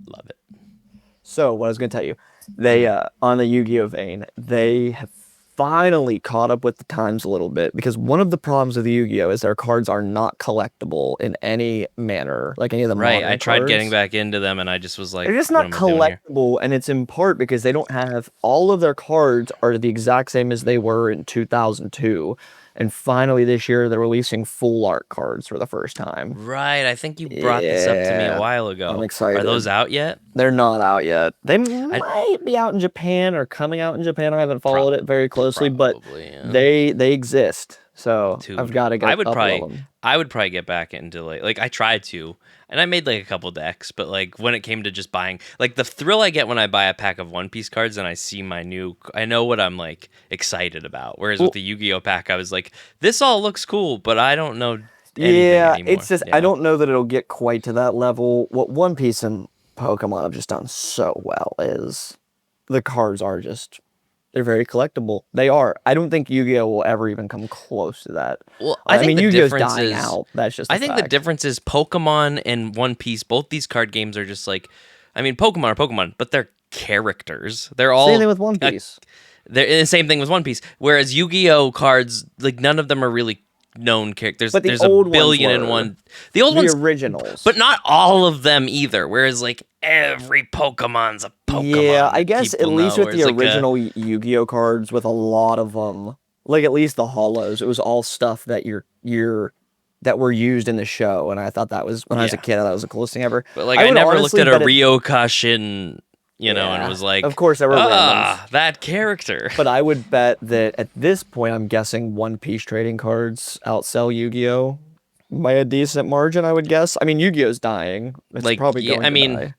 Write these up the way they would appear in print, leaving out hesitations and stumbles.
Love it. So what I was going to tell you, they on the Yu-Gi-Oh vein, they have finally caught up with the times a little bit because one of the problems with the Yu-Gi-Oh is their cards are not collectible in any manner, like any of the Right. I modern tried getting cards. back into them, and I just was like, They're just "What not am I doing here?" collectible, and it's in part because they don't have all of their cards are the exact same as they were in 2002. And finally this year they're releasing full art cards for the first time. Right. I think you brought this up to me a Yeah, while I'm ago. Are those excited. out yet? They're not out yet. They I might be out in Japan or coming out in Japan. I haven't followed prob it very closely, but probably, yeah. they exist. So I've Dude, got to get a couple of them. I would probably get back into like I tried to, and I made like a couple decks, but like when it came to just buying, like the thrill I get when I buy a pack of One Piece cards and I see I know what I'm like excited about. Whereas with Well, the Yu-Gi-Oh pack, I was like, this all looks cool, but I don't know anything yeah, it's anymore. just I Yeah. don't know that it'll get quite to that level. What One Piece and Pokemon have just done so well is the cards are just they're very collectible. They are. I don't think Yu-Gi-Oh will ever even come close to that. Well, I I think mean, the Yu-Gi-Oh's difference dying is out. That's just a I think the fact. difference is Pokemon and One Piece, both these card games are just like, I mean, Pokemon are Pokemon, but they're characters. They're Same thing all with One Piece. they're the same thing with One Piece. Whereas Yu-Gi-Oh cards, like none of them are really known characters. But the There's a old ones billion and were one. The old the ones, originals. but not all of them either. Whereas like every Pokemon's a Yeah, Pokemon I that guess at people least know. with Or the it's like a original Yu-Gi-Oh cards, with a lot of them, like at least the holos, it was all stuff that you're that were used in the show, and I thought that was when I was a yeah. kid, that was the coolest thing ever. But like I I would never looked honestly at a bet it. Ryo and Yeah, was of like, course there were randoms, that character. but I would bet that at this point, I'm guessing One Piece trading cards outsell Yu-Gi-Oh by a decent margin. I would guess. I mean, Yu-Gi-Oh's dying. It's Like, probably yeah, going I to mean, die.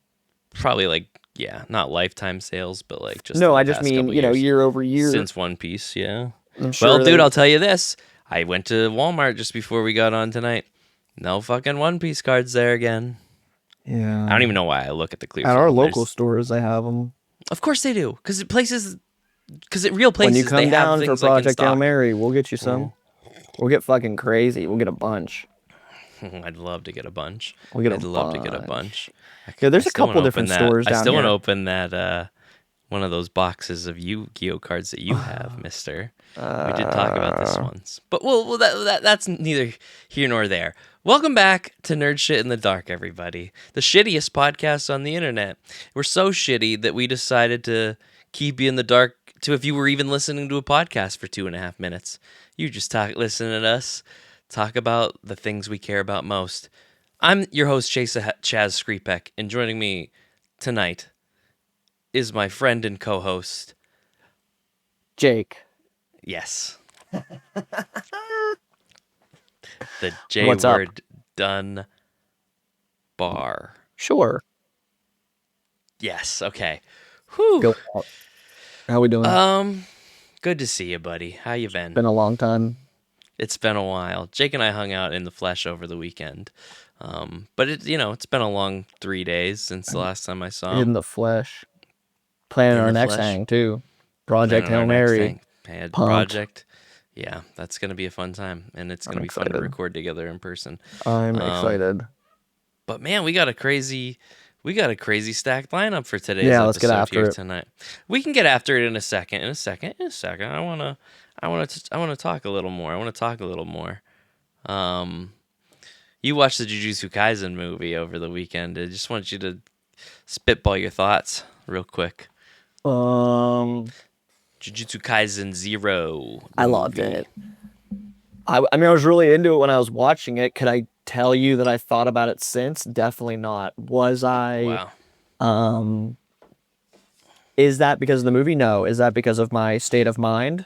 probably like, yeah, not lifetime sales, but like just No, in the I just past mean couple years year over year. since One Piece. Yeah. I'm Well, sure dude, they. I'll tell you this. I went to Walmart just before we got on tonight. No fucking One Piece cards there again. I Yeah. don't even know why I look at the clear At our film. local There's, stores, they have them. of course they do, because at real When you places they come have down for things like in Project Hail stock. Mary, we'll get you some. Well, We'll get fucking crazy. We'll get a bunch. I'd love to get a bunch. We'll get a I'd love to get a bunch. bunch. Yeah, I there's a still want couple to open different that. stores I down still want to here. open that one of those boxes of Yu-Gi-Oh cards that you have, Mister. We did talk about this Uh, once, but that's neither here nor there. Welcome back to Nerd Shit in the Dark, everybody. The shittiest podcast on the internet. We're so shitty that we decided to keep you in the dark. To if you were even listening to a podcast for 2.5 minutes, you just listening to us talk about the things we care about most. I'm your host, Chaz Skripek, and joining me tonight is my friend and co-host. Jake. Yes, the J What's up? word done bar. Sure. Yes, okay. Whew. Go out. How we doing? Good to see you, buddy. How you been? Been a long time. It's been a while. Jake and I hung out in the flesh over the weekend. But it's been a long 3 days since the last time I saw In him. the flesh. Planning In our the next flesh. hang, too. Planning Project on our Hail next Mary. thing. Pumped. Project. Yeah, that's gonna be a fun time, and it's gonna I'm be fun to excited. record together in person. I'm excited. But man, we got a crazy stacked lineup for today's Yeah, let's get episode after here it. tonight. We can get after it in a second. I wanna talk a little more. You watched the Jujutsu Kaisen movie over the weekend. I just want you to spitball your thoughts real quick. Um, Jujutsu Kaisen Zero. the I loved movie. it. I mean, I was really into it when I was watching it. Could I tell you that I thought about it since? Definitely not. Was I? Wow. Is that because of the movie? No. Is that because of my state of mind?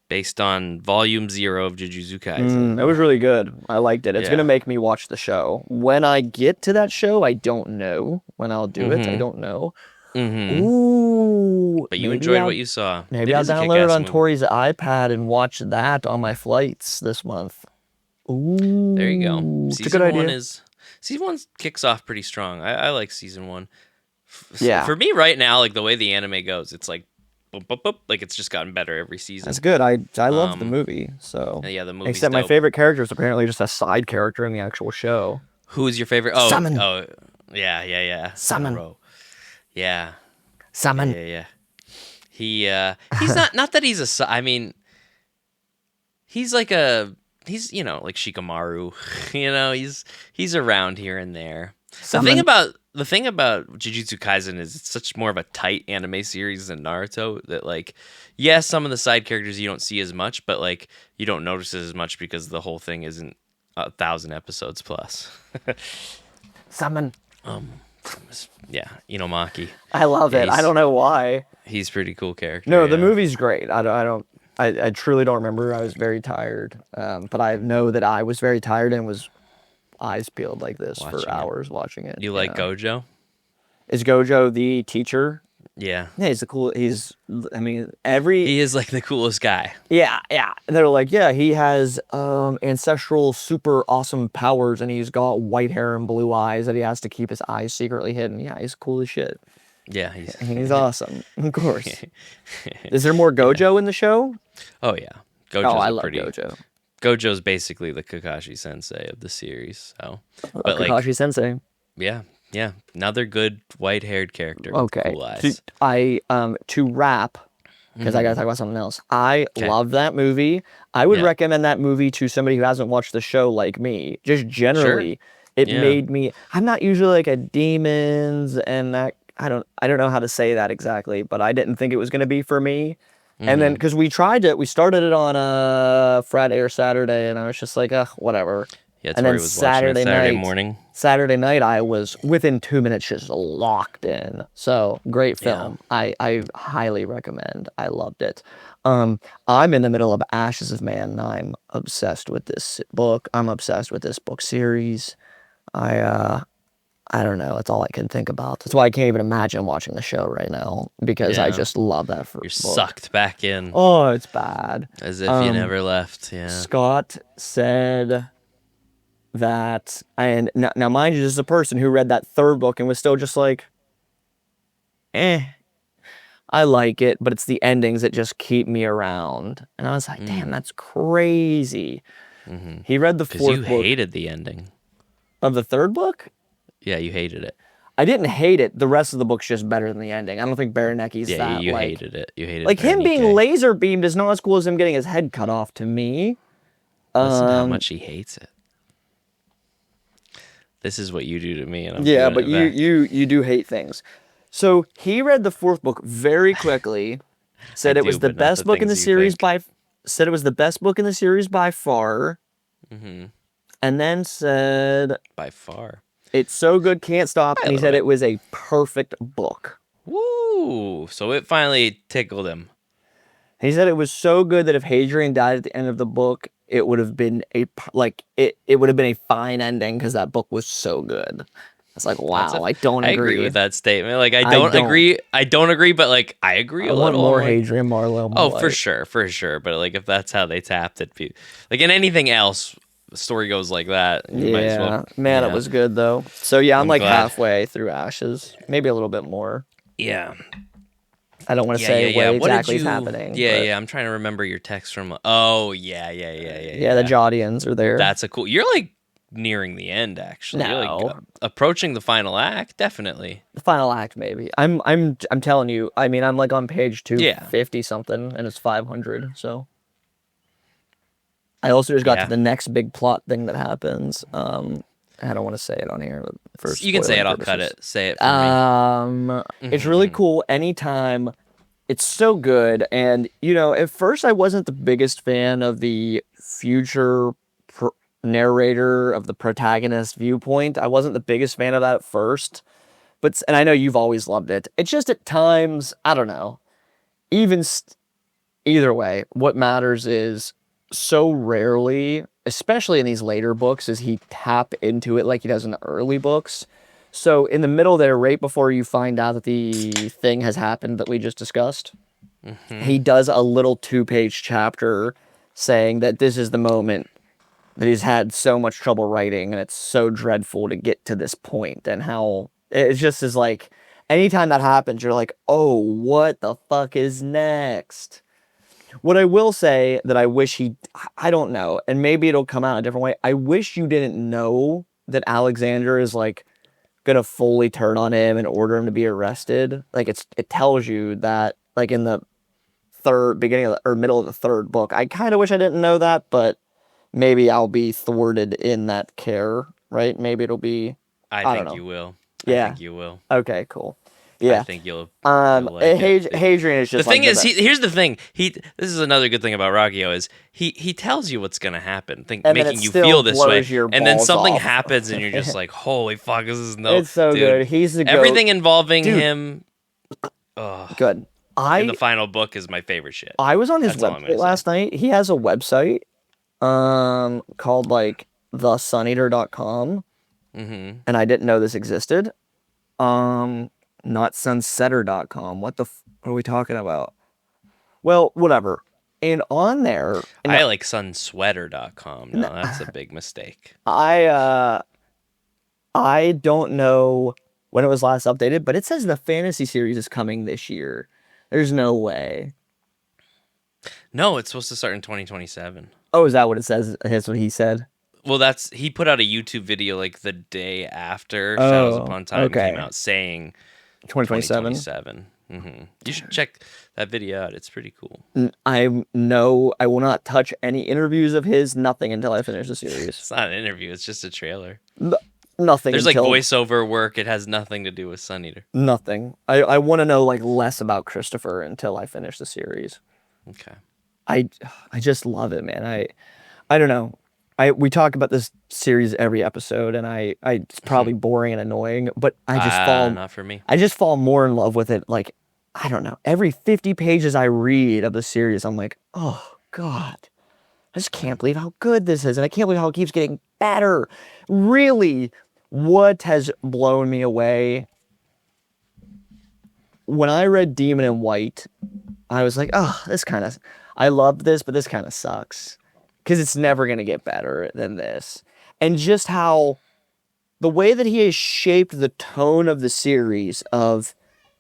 Based on Volume Zero of Jujutsu Kaisen. It was really good. I liked it. It's Yeah. gonna make me watch the show. When I get to that show, I don't know. When I'll do it, I don't know. Mm-hmm. Ooh, But you maybe enjoyed I'll, what you saw. maybe It I'll is a download it kick-ass on movie. Tori's iPad and watch that on my flights this month. Ooh, There you go. it's a good idea. Season one kicks off pretty strong. I like season one. Yeah. For me right now, like the way the anime goes, it's like, boop, boop, boop, like it's just gotten better every season. That's good. I love the movie. So Yeah, the movie's except my dope. favorite character is apparently just a side character in the actual show. Who's your favorite? Summon. Oh, yeah. Summon. Bro. Yeah. Summon. Yeah. He's not that he's I mean, he's like he's like Shikamaru. He's around here and there. Summon. The thing about Jujutsu Kaisen is it's such more of a tight anime series than Naruto that like yes, some of the side characters you don't see as much, but like you don't notice it as much because the whole thing isn't 1,000 episodes plus. Summon. Yeah, Inomaki. I love it. I don't know why. He's a pretty cool character. No, the movie's great. I truly don't remember. I was very tired. But I know that I was very tired and was eyes peeled like this for hours watching it. You like Gojo? Is Gojo the teacher? Yeah. Yeah, he is like the coolest guy. Yeah. And they're like, yeah, he has ancestral super awesome powers and he's got white hair and blue eyes that he has to keep his eyes secretly hidden. Yeah, he's cool as shit. Yeah, he's awesome. Of course. Is there more Gojo in the show? Oh yeah. I love Gojo. Gojo's basically the Kakashi Sensei of the series. So, but Kakashi Sensei. Yeah. Another good white-haired character. Okay. With cool eyes. To wrap, because I gotta talk about something else. I love that movie. I would recommend that movie to somebody who hasn't watched the show like me. Just generally, it made me. I'm not usually like a demons and that. I don't know how to say that exactly, but I didn't think it was gonna be for me. And then because we started it on a Friday or Saturday, and I was just like, whatever. Yeah, and then Saturday morning, I was within 2 minutes just locked in. So great film. Yeah. I highly recommend. I loved it. I'm in the middle of Ashes of Man, and I'm obsessed with this book. I'm obsessed with this book series. I don't know. It's all I can think about. That's why I can't even imagine watching the show right now because I just love that book. You're sucked back in. Oh, it's bad. As if you never left. Yeah. Scott said that, and now mind you, this is a person who read that third book and was still just like, I like it, but it's the endings that just keep me around. And I was like, damn, that's crazy. Mm-hmm. He read the fourth book. You hated the ending. Of the third book? Yeah, you hated it. I didn't hate it. The rest of the book's just better than the ending. I don't think Baranecki's that. Yeah, you hated it. You hated it. Like him being laser beamed is not as cool as him getting his head cut off to me. Listen to how much he hates it. This is what you do to me, and I'm but you do hate things. So he read the fourth book very quickly. Said it was the best book in the series by. Said it was the best book in the series by far. Mm-hmm. And then said by far. It's so good, can't stop. And he said it was a perfect book. Woo! So it finally tickled him. He said it was so good that if Hadrian died at the end of the book, it would have been it would have been a fine ending because that book was so good. It's like, wow, I don't agree. I agree with that statement. Like, I don't agree. I don't agree, but like, I agree a little. I want more Hadrian Marlowe. Oh, for sure. But like, if that's how they tapped it, like in anything else, the story goes like that. Might as well, it was good though. So yeah, I'm like glad. Halfway through Ashes, maybe a little bit more. Yeah. I don't want to say what exactly is happening. Yeah. I'm trying to remember your text from. Oh, yeah. The Jodians are there. That's a cool. You're like nearing the end, actually. No. You're like approaching the final act, definitely. The final act, maybe. I'm telling you. I mean, I'm like on page 250 something, and it's 500. So. I also just got to the next big plot thing that happens. I don't want to say it on here. But first, you can say it. I'll cut it. Say it for me. It's really cool. Anytime, it's so good. And at first I wasn't the biggest fan of the future narrator of the protagonist viewpoint. I wasn't the biggest fan of that at first. And I know you've always loved it. It's just at times, I don't know. Either way, what matters is so rarely, especially in these later books, does he tap into it like he does in the early books. So in the middle there, right before you find out that the thing has happened that we just discussed, he does a little 2-page chapter saying that this is the moment that he's had so much trouble writing and it's so dreadful to get to this point, and how it just is like, anytime that happens, you're like, oh, what the fuck is next? What I will say that I wish I don't know, and maybe it'll come out a different way. I wish you didn't know that Alexander is like gonna fully turn on him and order him to be arrested. Like it tells you that like in the beginning of or middle of the third book. I kind of wish I didn't know that, but maybe I'll be thwarted in that care, right? Maybe it'll be, I I don't think know. you will. I Yeah. think you will. Okay, cool. I Yeah. think you'll like it. Hadrian is The just thing like is, here's the thing. This is another good thing about Rockio is he tells you what's gonna happen, and then it making you still feel this way, blows your and then balls something off. happens, and you're just like, holy fuck, this is It's so dude. good. He's the goat. Everything involving Dude. him. Good. In the final book is my favorite shit. I was on his That's all I'm website gonna last say. night. He has a website called like thesuneater.com. Mm-hmm. And I didn't know this existed. Not sunsetter.com. What are we talking about? Well, whatever. And on there, I like sunsweater.com. No, that's a big mistake. I don't know when it was last updated, but it says the fantasy series is coming this year. There's no way. No, it's supposed to start in 2027. Oh, is that what it says? That's what he said. Well, he put out a YouTube video like the day after Shadows Oh, Upon Time okay. came out saying 2027. 2027. Mm-hmm. You should check that video out. It's pretty cool. I will not touch any interviews of his, nothing until I finish the series. It's not an interview. It's just a trailer. Nothing. There's like voiceover work. It has nothing to do with Sun Eater. Nothing. I want to know like less about Christopher until I finish the series. Okay. I just love it, man. I don't know. We talk about this series every episode, and it's probably boring and annoying, but I just not for me. I just fall more in love with it. Like, I don't know. Every 50 pages I read of the series, I'm like, oh God, I just can't believe how good this is, and I can't believe how it keeps getting better. Really, what has blown me away? When I read Demon in White, I was like, oh, I love this, but this kind of sucks. Because it's never going to get better than this. And just how the way that he has shaped the tone of the series of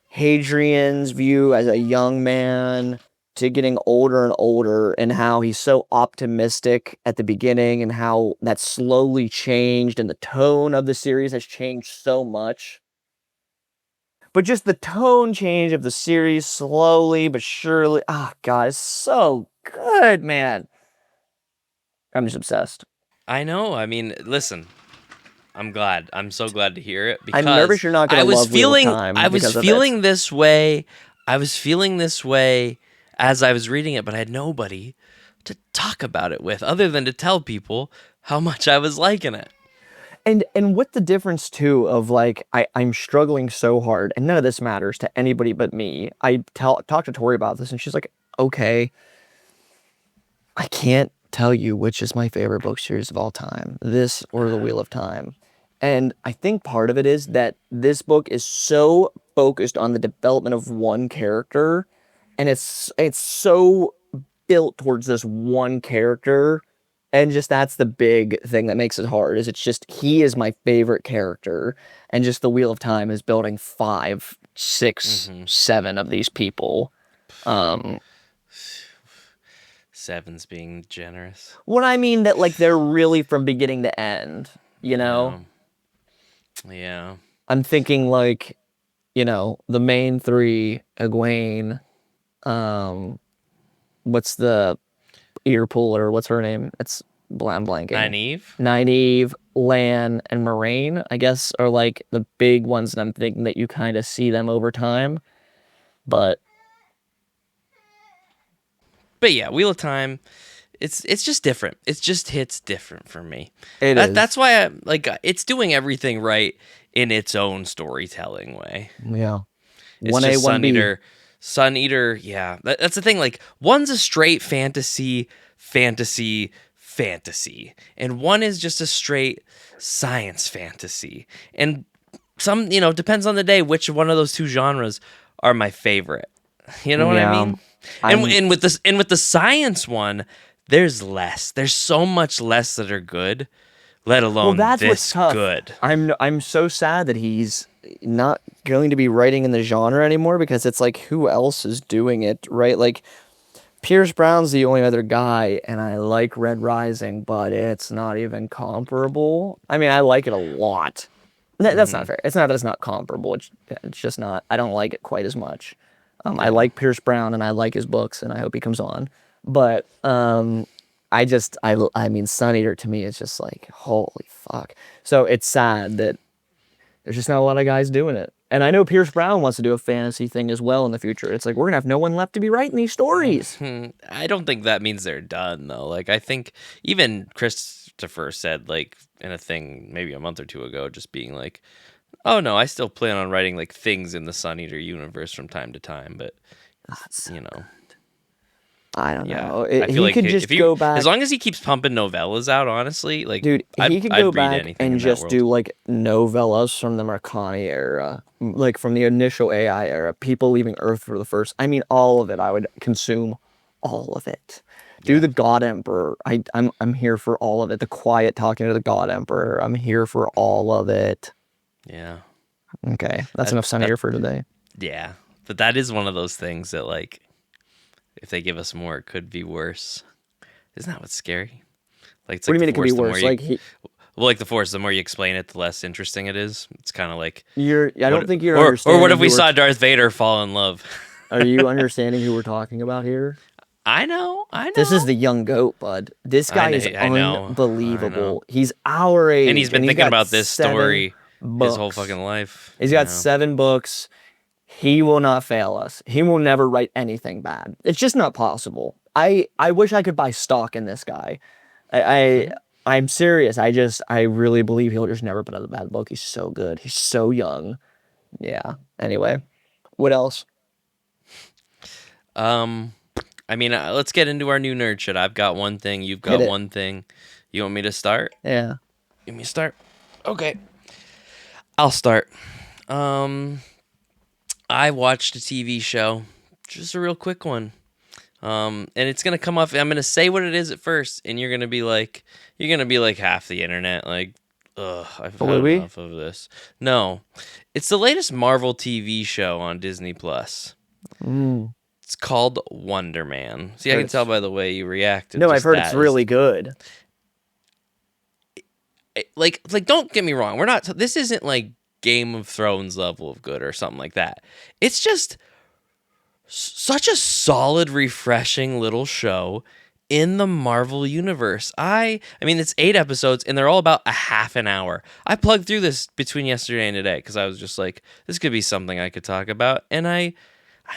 Hadrian's view as a young man to getting older and older, and how he's so optimistic at the beginning, and how that slowly changed, and the tone of the series has changed so much. But just the tone change of the series slowly but surely. Oh, God, it's so good, man. I'm just obsessed. I know. I mean, listen. I'm glad. I'm so glad to hear it because I'm nervous you're not going to love Wheel of Time. I was feeling this way. I was feeling this way as I was reading it, but I had nobody to talk about it with other than to tell people how much I was liking it. And what the difference too of like I'm struggling so hard, and none of this matters to anybody but me. I talked to Tori about this, and she's like, "Okay, I can't tell you which is my favorite book series of all time, this or The Wheel of Time." And I think part of it is that this book is so focused on the development of one character, and it's so built towards this one character, and just that's the big thing that makes it hard. Is it's just he is my favorite character, and just The Wheel of Time is building 5, 6, 7 of these people. Seven's being generous. What I mean that like they're really from beginning to end, you know? Yeah. I'm thinking like, the main 3, Egwene, what's the ear puller? What's her name? I'm blanking. Nynaeve, Lan, and Moraine, I guess, are like the big ones, and I'm thinking that you kind of see them over time. But yeah, Wheel of Time, it's just different. It just hits different for me. That's why it's doing everything right in its own storytelling way. Yeah. It's 1A, just 1B. Sun Eater, yeah. That's the thing. Like, one's a straight fantasy, and one is just a straight science fantasy. And some, depends on the day which one of those two genres are my favorite. You know what I mean? And with the science one, there's less. There's so much less that are good, let alone that's this what's tough. Good. I'm so sad that he's not going to be writing in the genre anymore, because it's like, who else is doing it, right? Like, Pierce Brown's the only other guy, and I like Red Rising, but it's not even comparable. I mean, I like it a lot, That's not fair. It's not that it's not comparable. It's just not. I don't like it quite as much. I Yeah. like Pierce Brown and I like his books and I hope he comes on. But I mean, Sun Eater to me is just like holy fuck. So it's sad that there's just not a lot of guys doing it. And I know Pierce Brown wants to do a fantasy thing as well in the future. It's like we're gonna have no one left to be writing these stories. I don't think that means they're done though. Like I think even Christopher said like in a thing maybe a month or two ago, just being like, "Oh no, I still plan on writing like things in the Sun Eater universe from time to time." But you know, I don't yeah, know. I feel He like could just go back. as long as he keeps pumping novellas out, honestly, like Dude, he could go I'd read back anything and in that just world. do like novellas from the Marconi era, like from the initial AI era, people leaving Earth for the first. I mean, all of it. I would consume all of it. Do Yeah, the God Emperor. I'm here for all of it. The quiet talking to the God Emperor. I'm here for all of it. yeah, Okay, that's that enough Sun that Eater for today. yeah. But that is one of those things that like if they give us more, it could be worse. Isn't that what's scary? Like it's What do like you the mean it could be force. The more worse? you Like well, like the force, the more you explain it, the less interesting it is. It's kind of like I don't what, think you're or what understanding if we who we're. saw Darth Vader fall in love? Are you understanding who we're talking about here? I This is know, the young goat, bud. This guy is I know. unbelievable. He's our And he's age, been and he's thinking got about this 7 story his whole books. fucking life. He's got Yeah. 7 books. He will not fail us. He will never write anything bad. It's just not possible. I wish I could buy stock in this guy. I, Mhm. I'm serious. I really believe he'll just never put out a bad book. He's so good. He's so young. Yeah. Anyway, what else? Um, I mean, let's get into our new nerd shit. I've got one thing. You've Hit got it. one thing. You want me to start? Yeah. Give me a start. Okay, I'll start. Um, I watched a TV show, just a real quick one. And it's gonna come off. I'm gonna say what it is at first, and you're gonna be like half the internet, like, ugh, I've had Louis? enough of this. No, it's the latest Marvel TV show on Disney Plus. Mm. It's called Wonder Man. See, I Heard can tell it's by the way you reacted. No, I've Just heard it's that is really good. like. Don't get me wrong. We're not. This isn't like Game of Thrones level of good or something like that. It's just such a solid, refreshing little show in the Marvel universe. I mean it's 8 episodes and they're all about a half an hour. I plugged through this between yesterday and today cuz I was just like this could be something I could talk about and I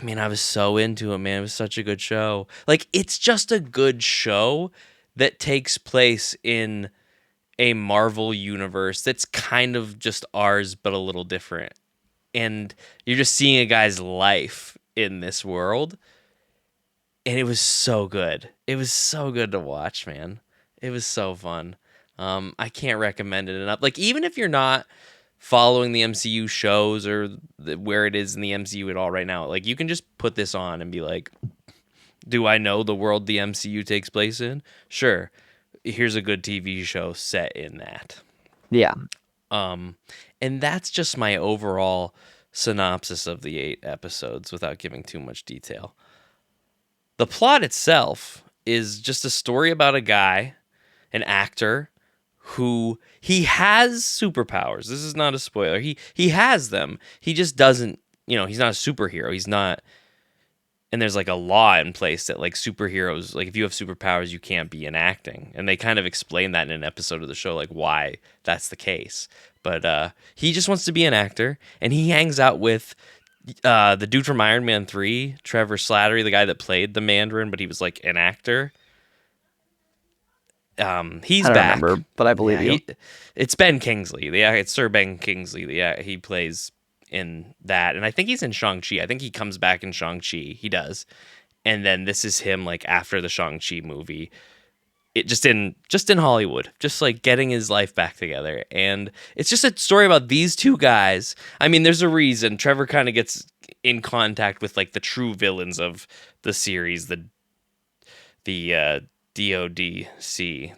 mean I was so into it, man. It was such a good show. Like it's just a good show that takes place in a Marvel universe that's kind of just ours but a little different. And you're just seeing a guy's life in this world and it was so good. It was so good to watch, man. It was so fun. I can't recommend it enough. Like even if you're not following the MCU shows or where it is in the MCU at all right now, like you can just put this on and be like, "Do I know the world the MCU takes place in?" Sure. Here's a good TV show set in that. Yeah. Um, and that's just my overall synopsis of the 8 episodes without giving too much detail. The plot itself is just a story about a guy, an actor, who he has superpowers. This is not a spoiler. He has them. He just doesn't, he's not a superhero. He's not and there's like a law in place that like superheroes, like if you have superpowers, you can't be in acting. And they kind of explain that in an episode of the show, like why that's the case. But he just wants to be an actor, and he hangs out with the dude from Iron Man 3, Trevor Slattery, the guy that played the Mandarin, but he was like an actor. He's I don't back. remember, but I believe Yeah, you. it's Ben Kingsley. Yeah, it's Sir Ben Kingsley. Yeah, he plays in that, and I think he's in Shang-Chi. I think he comes back in Shang-Chi. He does, and then this is him like after the Shang-Chi movie. It just in Hollywood, just like getting his life back together, and it's just a story about these two guys. I mean, there's a reason Trevor kind of gets in contact with like the true villains of the series, the DODC,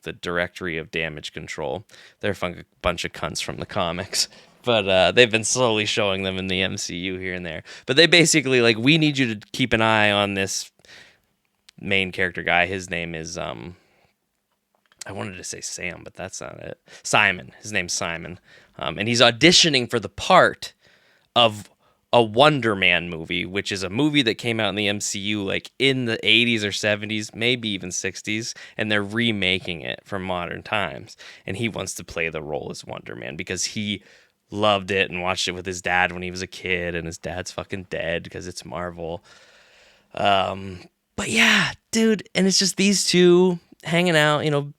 the Directory of Damage Control. They're a bunch of cunts from the comics. But they've been slowly showing them in the MCU here and there. But they basically, like, we need you to keep an eye on this main character guy. His name is, I wanted to say Sam, but that's not it. Simon. His name's Simon. And he's auditioning for the part of a Wonder Man movie, which is a movie that came out in the MCU like in the 80s or 70s, maybe even 60s, and they're remaking it for modern times. And he wants to play the role as Wonder Man because he loved it and watched it with his dad when he was a kid, and his dad's fucking dead because it's Marvel. But yeah, dude, and it's just these two hanging out, you know.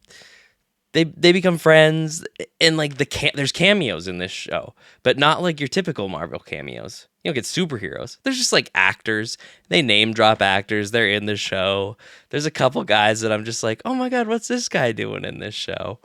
They become friends, and like there's cameos in this show, but not like your typical Marvel cameos. You don't get superheroes. There's just like actors. They name drop actors. They're in the show. There's a couple guys that I'm just like, oh my god, what's this guy doing in this show?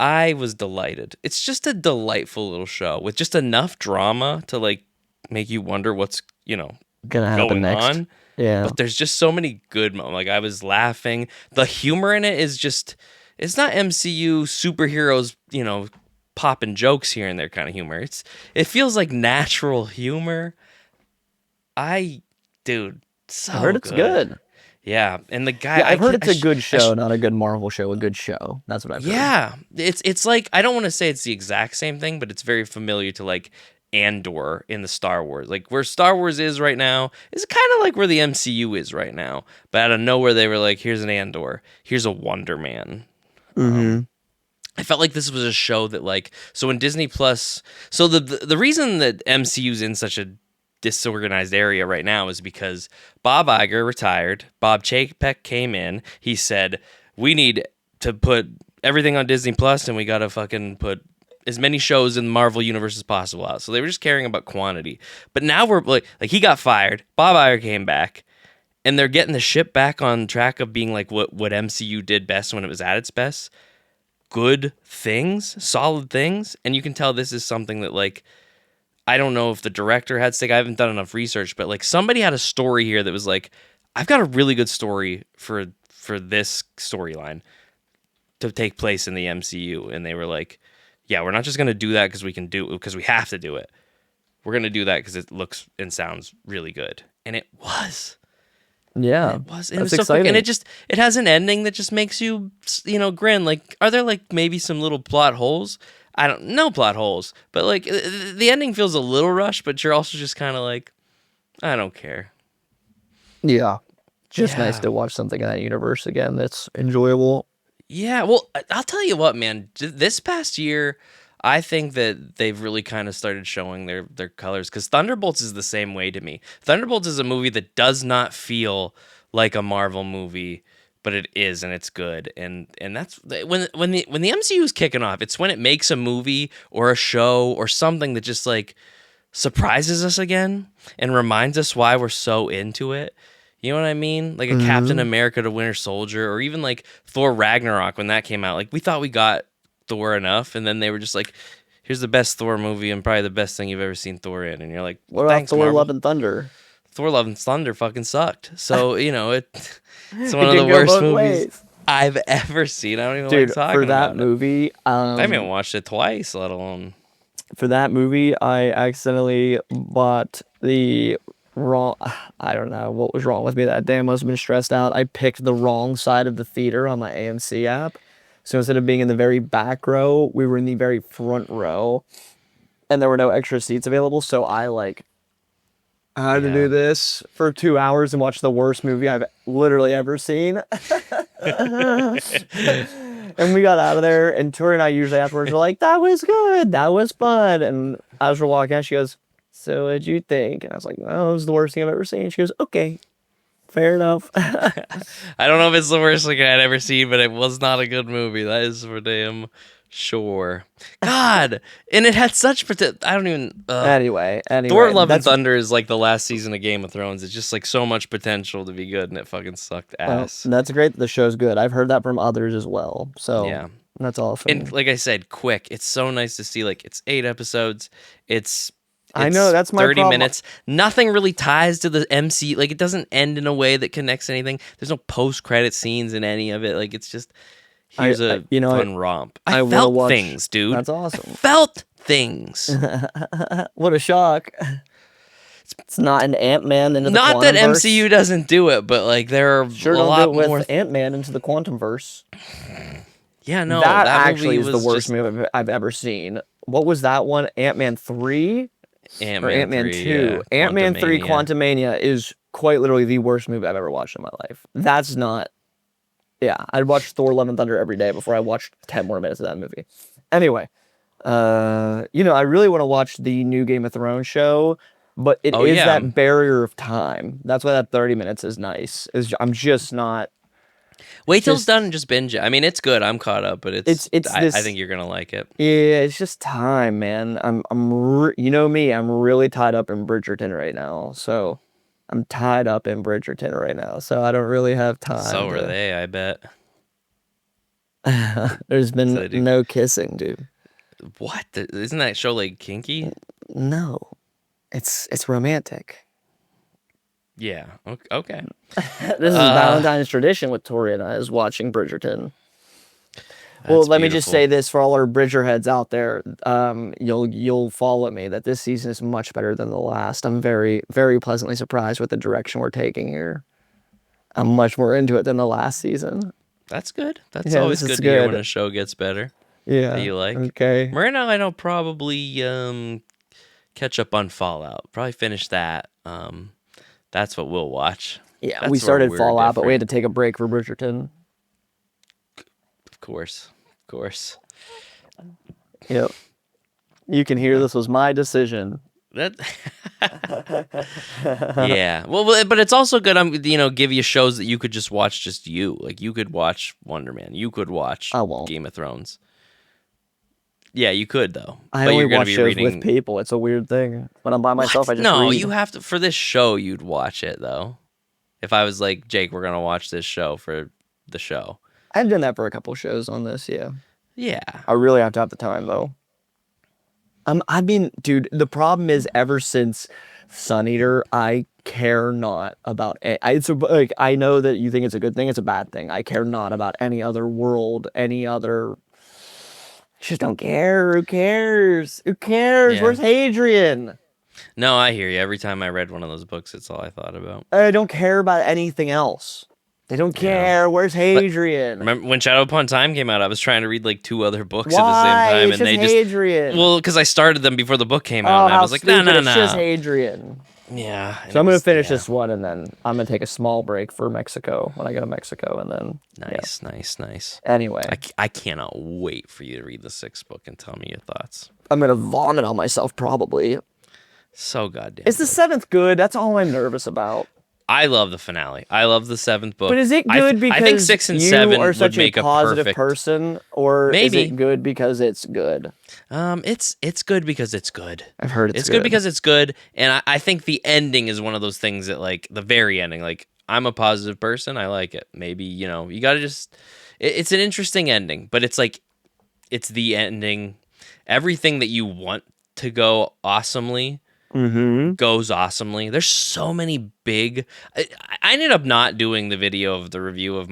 I was delighted. It's just a delightful little show with just enough drama to like make you wonder what's, you know, Gonna happen going next. on. Yeah. But there's just so many good moments. Like I was laughing. The humor in it is just, it's not MCU superheroes, you know, popping jokes here and there kind of humor. It feels like natural humor. Dude, so I heard it's good. Yeah, and the guy. Yeah, I've heard it's a good show, not a good Marvel show. A good show. That's what I've heard. Yeah, it's like, I don't want to say it's the exact same thing, but it's very familiar to like Andor in the Star Wars. Like where Star Wars is right now is kind of like where the MCU is right now. But out of nowhere, they were like, "Here's an Andor. Here's a Wonder Man." I felt like this was a show that like, so when Disney Plus, so the reason that MCU's in such a disorganized area right now is because Bob Iger retired. Bob Chapek came in. He said, we need to put everything on Disney Plus, and we got to fucking put as many shows in the Marvel universe as possible out. So they were just caring about quantity. But now we're like he got fired. Bob Iger came back, and they're getting the ship back on track of being like what MCU did best when it was at its best. Good things, solid things. And you can tell this is something that like, I don't know if the director had stake. I haven't done enough research, but like somebody had a story here that was like, I've got a really good story for this storyline to take place in the MCU. And they were like, yeah, we're not just going to do that because we have to do it. We're going to do that because it looks and sounds really good. And it was. Yeah, it was that's so exciting. quick. And it has an ending that just makes you, you know, grin. Like, are there like maybe some little plot holes? I don't know plot holes, but like the ending feels a little rushed, but you're also just kind of like, I don't care. Yeah, just nice Yeah. to watch something in that universe again that's enjoyable. Yeah, well, I'll tell you what, man. This past year, I think that they've really kind of started showing their colors, because Thunderbolts is the same way to me. Thunderbolts is a movie that does not feel like a Marvel movie, but it is, and it's good. And that's when the MCU is kicking off. It's when it makes a movie or a show or something that just like surprises us again and reminds us why we're so into it. You know what I mean? Like a Captain America to Winter Soldier, or even like Thor Ragnarok when that came out. Like we thought we got Thor enough, and then they were just like, here's the best Thor movie and probably the best thing you've ever seen Thor in. And you're like, What about thanks, Thor: Marvel. Love and Thunder? Thor Love and Thunder fucking sucked. So, you know, it's It one of the can go worst both movies ways. I've ever seen. I don't even Dude, like talking for that about it. movie, I haven't watched it twice, let alone. I accidentally bought the wrong. I don't know what was wrong with me that day. I must have been stressed out. I picked the wrong side of the theater on my AMC app. So instead of being in the very back row, we were in the very front row, and there were no extra seats available. So I had to do this for 2 hours and watch the worst movie I've literally ever seen. And we got out of there, and Tori and I usually afterwards were like, that was good, that was fun. And as we're walking out, she goes, so what'd you think? And I was like, oh, it was the worst thing I've ever seen. She goes, okay, fair enough. I don't know if it's the worst thing I'd ever seen, but it was not a good movie. That is for damn sure. God, and it had such I don't even. Anyway, Thor: Love and that's Thunder is like the last season of Game of Thrones. It's just like so much potential to be good, and it fucking sucked ass. that's great that the show's good. I've heard that from others as well. So Yeah. that's awesome. And like I said, quick. It's so nice to see. Like it's 8 episodes. I know, that's my 30 problem. minutes. Nothing really ties to the MC. Like it doesn't end in a way that connects anything. There's no post-credit scenes in any of it. Like it's just here's a fun romp. I felt things, dude. That's awesome. I felt things. What a shock. It's not an Ant-Man into the Not that Quantumverse. MCU doesn't do it, but like there are Sure a don't lot do it more. with Ant-Man into the Quantumverse. Yeah, no, that that actually movie is the was worst just movie I've ever seen. What was that one? Ant-Man 3 or Ant-Man Ant-Man 3. 2? Yeah, Ant-Man 3 Quantumania. Quantumania is quite literally the worst movie I've ever watched in my life. That's not... Yeah, I'd watch Thor: Love and Thunder every day before I watched 10 more minutes of that movie. Anyway, I really want to watch the new Game of Thrones show, but it is that barrier of time. That's why that 30 minutes is nice. I'm just not... Wait till it's done and just binge it. I mean, it's good. I'm caught up, but I think you're gonna like it. Yeah, it's just time, man. You know me, I'm really tied up in Bridgerton right now. So I'm tied up in Bridgerton right now. So I don't really have time. So are they, I bet. There's been no kissing, dude. What? Isn't that show like kinky? No. It's romantic. Yeah. Okay. This is Valentine's tradition with Tori and I, is watching Bridgerton. Well, let me just say this for all our Bridger heads out there. You'll follow me that this season is much better than the last. I'm very, very pleasantly surprised with the direction we're taking here. I'm much more into it than the last season. That's good. That's always good to hear when a show gets better. Yeah. That you like. Okay. Right now, I don't probably catch up on Fallout. Probably finish that. That's what we'll watch. Yeah, we started Fallout, but we had to take a break for Bridgerton. Of course. Yep. You can hear this was my decision. Yeah. Well, but it's also good. Give you shows that you could just watch, just you. Like you could watch Wonder Man. You could watch Game of Thrones. Yeah, you could though. I only watch shows with people. It's a weird thing. When I'm by myself, I just read. You have to. For this show, you'd watch it though. If I was like, Jake, we're gonna watch this show for the show. I've done that for a couple shows on this. Yeah. Yeah. I really have to have the time though. I mean, dude, the problem is ever since Sun Eater, I care not about I know that you think it's a good thing, it's a bad thing. I care not about any other world, any other... Just don't care. Who cares? Yeah. Where's Hadrian? No, I hear you. Every time I read one of those books, it's all I thought about. I don't care about anything else. They don't care. Yeah. Where's Hadrian? But remember when Shadow Upon Time came out, I was trying to read like 2 other books at the same time, and they Hadrian. Well, because I started them before the book came out, and I was like, no. It's just Hadrian. Yeah. So I'm gonna finish this one, and then I'm gonna take a small break for Mexico when I go to Mexico, and then nice. Anyway, I cannot wait for you to read the 6th book and tell me your thoughts. I'm gonna vomit on myself probably. So goddamn. Is the 7th good? That's all I'm nervous about. I love the finale. I love the 7th book. But is it good because I think 6 and you 7 are such would make a positive person, or maybe. Is it good because it's good? It's good because it's good. I've heard it's good because it's good, and I think the ending is one of those things that, like, the very ending, like, I'm a positive person, I like it. Maybe, you gotta just... It's an interesting ending, but it's like, it's the ending. Everything that you want to go awesomely... goes awesomely. There's so many big... I ended up not doing the video of the review of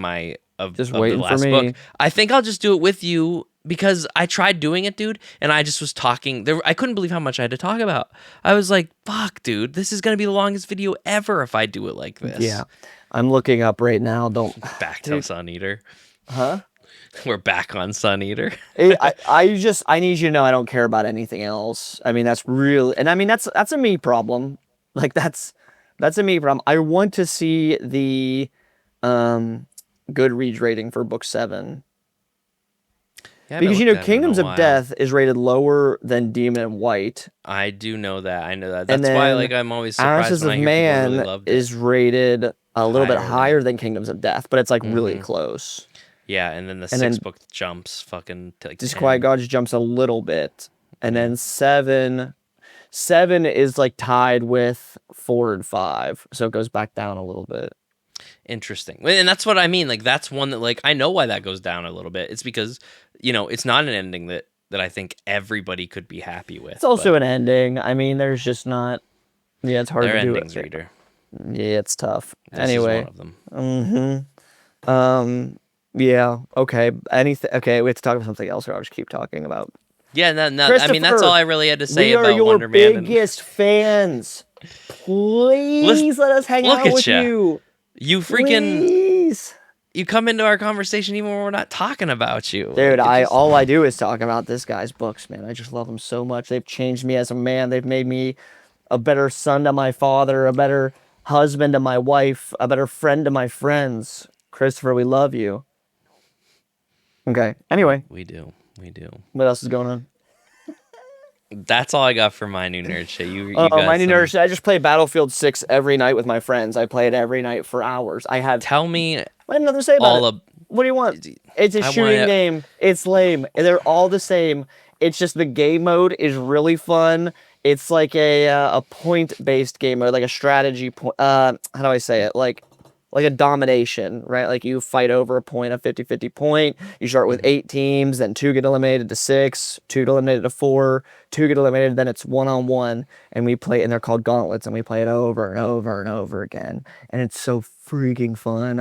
just the waiting last for me. book. I think I'll just do it with you because I tried doing it, dude, and I just was talking. I couldn't believe how much I had to talk about. I was like, fuck, dude, this is gonna be the longest video ever if I do it like this. Yeah. I'm looking up right now. Back to Sun Eater. Huh? We're back on Sun Eater. I need you to know I don't care about anything else. I mean, that's really, and I mean, that's a me problem. Like that's a me problem. I want to see the Goodreads rating for book 7. Yeah, because Kingdoms of Death is rated lower than Demon and White. I do know that. I know that. That's why I'm always surprised Ashes when I of hear Man people really loved it. is rated a little bit higher than Kingdoms of Death, but it's like really close. Yeah, and then the 6th book jumps fucking to like Disquiet Gods jumps a little bit. And then 7 is like tied with 4 and 5. So it goes back down a little bit. Interesting. And that's what I mean. Like, that's one that, like, I know why that goes down a little bit. It's because, it's not an ending that I think everybody could be happy with. It's also an ending. I mean, there's just not... Yeah, it's hard to do endings, reader. Yeah, it's tough. This is one of them. Yeah, okay. Okay, we have to talk about something else, or I'll just keep talking about... Yeah, no. I mean, that's all I really had to say about Wonder Man. We are your biggest fans. Please let us hang Look out at with ya. you. You freaking Please. you come into our conversation even when we're not talking about you. Dude, Like, it just, all I do is talk about this guy's books, man. I just love them so much. They've changed me as a man. They've made me a better son to my father, a better husband to my wife, a better friend to my friends. Christopher, we love you. Okay. Anyway, we do. what else is going on? That's all I got for my new nerd shit. You got My new some. nerd shit. I just play Battlefield 6 every night with my friends. I play it every night for hours. I have Tell me nothing to say about all it. of. What do you want? It's a I shooting want game. It's lame. They're all the same. It's just the game mode is really fun. It's like a point-based game mode, like a strategy point. How do I say it? Like a domination, right? Like you fight over a point, a 50-50 point. You start with 8 teams, then 2 get eliminated to 6, 2 get eliminated to 4, 2 get eliminated, then it's 1-on-1, and we play, and they're called gauntlets, and we play it over and over and over again, and it's so freaking fun.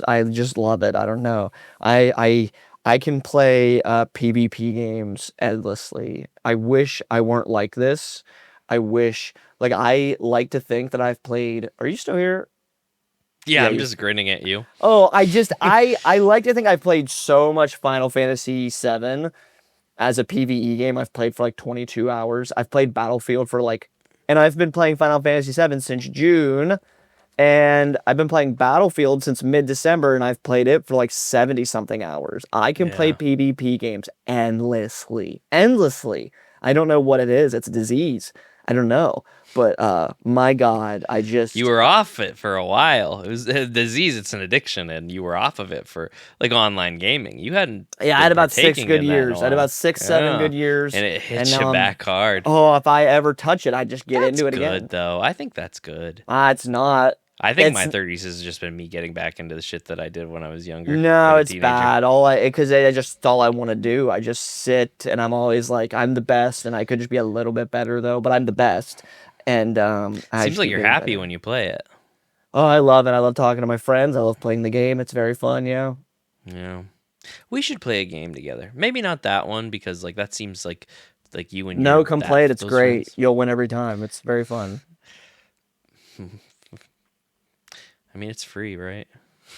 I just love it. I don't know. I can play PvP games endlessly. I wish I weren't like this. I wish, like, I like to think that I've played. Are you still here? Yeah, Yeah, I'm just grinning at you. Oh, I like to think I've played so much Final Fantasy VII as a PvE game. I've played for like 22 hours. I've played Battlefield for like, and I've been playing Final Fantasy VII since June, and I've been playing Battlefield since mid-December, and I've played it for like 70 something hours. I can play Yeah. PvP games endlessly. Endlessly. I don't know what it is. It's a disease. I don't know. But my God, You were off it for a while. It was a disease. It's an addiction, and you were off of it for like online gaming. You hadn't. Yeah, I been had about 6 partaking good in that in a years. I had about while. 6, 7 Yeah. good years. And it hits now you I'm- back hard. Oh, if I ever touch it, I just get That's into it good, again. though. I think that's good. It's not. I think my It's 30s has just been me getting back into the shit that I did when I was younger. No, like a it's teenager. bad. Because I just all I want to do. I just sit and I'm always like, I'm the best, and I could just be a little bit better though, but I'm the best. And I Seems just like keep you're getting happy better. when you play it. Oh, I love it. I love talking to my friends. I love playing the game. It's very fun. Yeah. Yeah. We should play a game together. Maybe not that one because like that seems like you and No, your come play it. It's those great. friends. You'll win every time. It's very fun. I mean, it's free, right?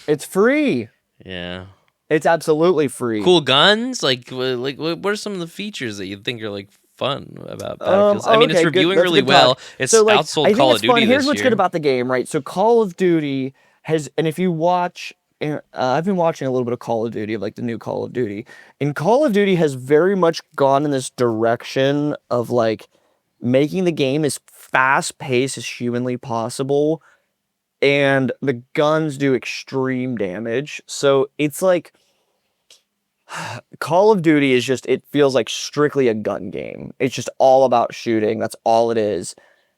It's free. Yeah. It's absolutely free. Cool guns. Like what are some of the features that you think are like fun about Battlefield? I mean, it's Okay, good. reviewing That's a really good talk. well. It's So, like, outsold I think Call it's of Duty fun. Here's this what's year. good about the game, right? So Call of Duty has, and if you watch, I've been watching a little bit of Call of Duty, like the new Call of Duty, and Call of Duty has very much gone in this direction of like making the game as fast paced as humanly possible, and the guns do extreme damage. So it's like Call of Duty is just, it feels like strictly a gun game. It's just all about shooting. That's all it is.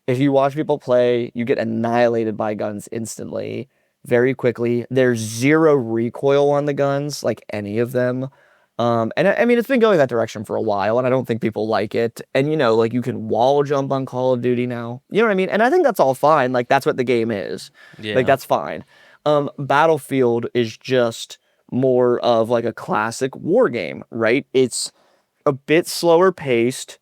If you watch people play, you get annihilated by guns instantly, very quickly. There's zero recoil on the guns, like any of them. And I mean, it's been going that direction for a while, and I don't think people like it. And, like you can wall jump on Call of Duty now. You know what I mean? And I think that's all fine. Like, that's what the game is. Yeah. Like, that's fine. Battlefield is just more of like a classic war game, right? It's a bit slower paced,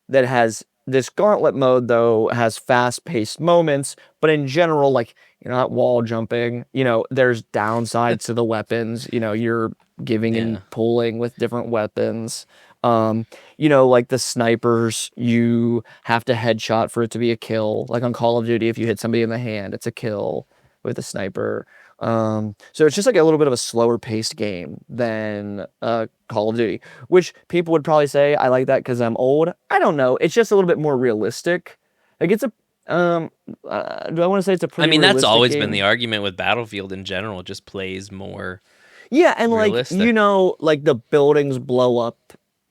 that has this gauntlet mode though, has fast paced moments, but in general, like, you're not wall jumping, there's downsides to the weapons, you're giving Yeah. and pulling with different weapons. Like the snipers, you have to headshot for it to be a kill. Like on Call of Duty, if you hit somebody in the hand, it's a kill with a sniper. So it's just like a little bit of a slower paced game than Call of Duty, which people would probably say I like that because I'm old. I don't know. It's just a little bit more realistic. Like it's a do I want to say it's a pretty I mean, that's realistic always game? been the argument with Battlefield in general. It just plays more. Yeah, and realistic. like the buildings blow up.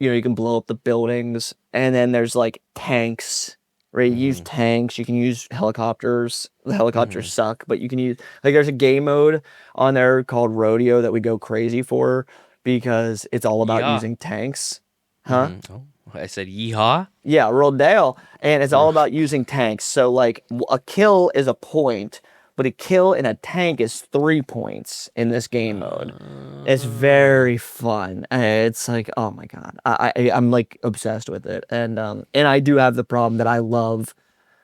You can blow up the buildings, and then there's like tanks. Right, you use tanks. You can use helicopters. The helicopters suck, but you can use, like, there's a game mode on there called Rodeo that we go crazy for because it's all about Yeah. using tanks. Huh? Oh, I said yeehaw. Yeah, Rodeo, and it's all about using tanks. So like a kill is a point, but a kill in a tank is 3 points in this game mode. It's very fun. It's like, oh my God, I'm like obsessed with it, and I do have the problem that I love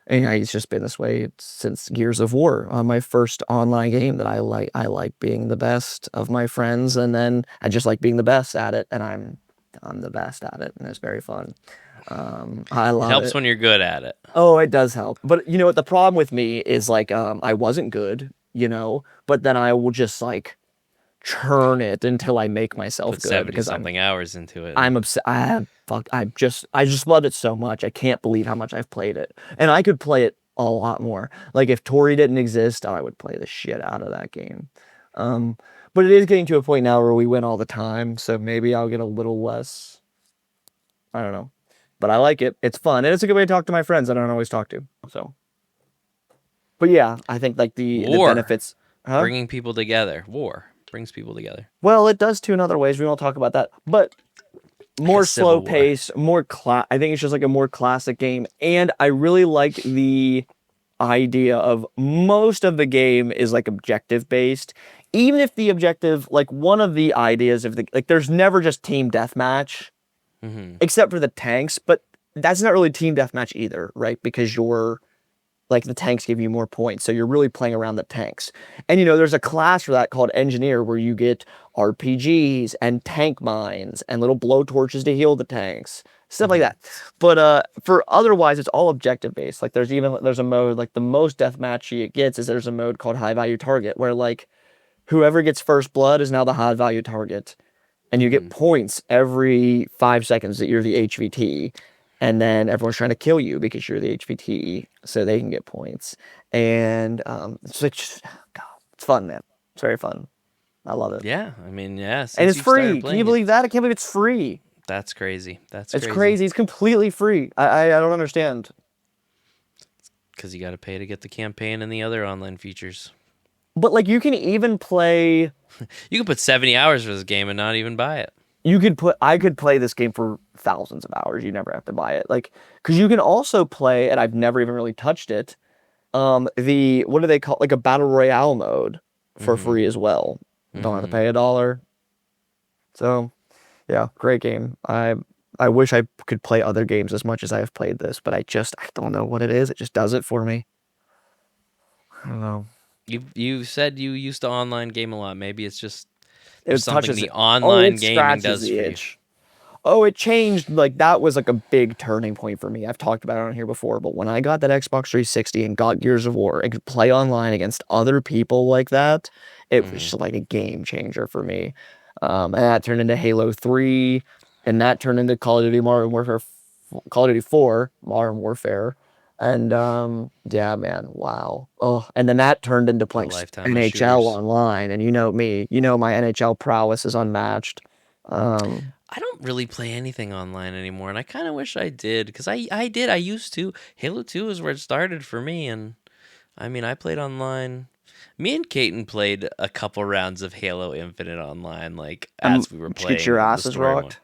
And it's just been this way since Gears of War, my first online game that I like. I like being the best of my friends, and then I just like being the best at it, and I'm the best at it, and it's very fun. I It love helps it. when you're good at it. Oh, it does help. But you know what the problem with me is like I wasn't good, but then I will just like churn it until I make myself Put good 70 because something hours into it. I'm obsessed. I just love it so much. I can't believe how much I've played it. And I could play it a lot more. Like if Tori didn't exist, I would play the shit out of that game. Um, but it is getting to a point now where we win all the time, so maybe I'll get a little less. I don't know. But I like it. It's fun. And it's a good way to talk to my friends that I don't always talk to. So but yeah, I think like the War. benefits, huh? Bringing people together. War brings people together. Well, it does too in other ways. We won't talk about that. But Like a more slow civil war. paced, I think it's just like a more classic game. And I really like the idea of most of the game is like objective based. Even if the objective, like one of the ideas of there's never just team deathmatch, Hmm. except for the tanks, but that's not really team deathmatch either, right? Because you're like the tanks give you more points. So you're really playing around the tanks. And there's a class for that called engineer where you get RPGs and tank mines and little blowtorches to heal the tanks. Stuff like that. But for otherwise it's all objective based. Like there's a mode like the most deathmatchy it gets is there's a mode called high value target where like whoever gets first blood is now the high value target. And you get points every 5 seconds that you're the HVT. And then everyone's trying to kill you because you're the HVT, so they can get points. And it's like, God, it's fun, man. It's very fun. I love it. Yeah, I mean, yeah. And Since it's you started free. Can playing you believe that? I can't believe it's free. that's crazy. That's It's crazy. crazy. It's completely free. I don't understand. Because you got to pay to get the campaign and the other online features. But like, you can even play. You can put 70 hours for this game and not even buy it. I could play this game for thousands of hours. You never have to buy it. Like, because you can also play, and I've never even really touched it. What do they call like a battle royale mode for free as well. Don't have to pay $1. So, yeah, great game. I wish I could play other games as much as I have played this, but I don't know what it is. It just does it for me. I don't know. You said you used to online game a lot. Maybe it's just there's It something touches the it. Oh, online it gaming scratches does the for you. itch. Oh, it changed. Like that was like a big turning point for me. I've talked about it on here before, but when I got that Xbox 360 and got Gears of War and could play online against other people like that, it was just like a game changer for me. And that turned into Halo 3, and that turned into Call of Duty 4, Modern Warfare. And yeah, man, wow. Oh, and then that turned into A playing lifetime of NHL shooters. online, and you know me, my NHL prowess is unmatched. Um, I don't really play anything online anymore, and I kind of wish I did because I did. I used to. Halo 2 is where it started for me, and I mean, I played online. Me and Kaiten played a couple rounds of Halo Infinite online, like as we were did you get your playing the asses story mode. rocked?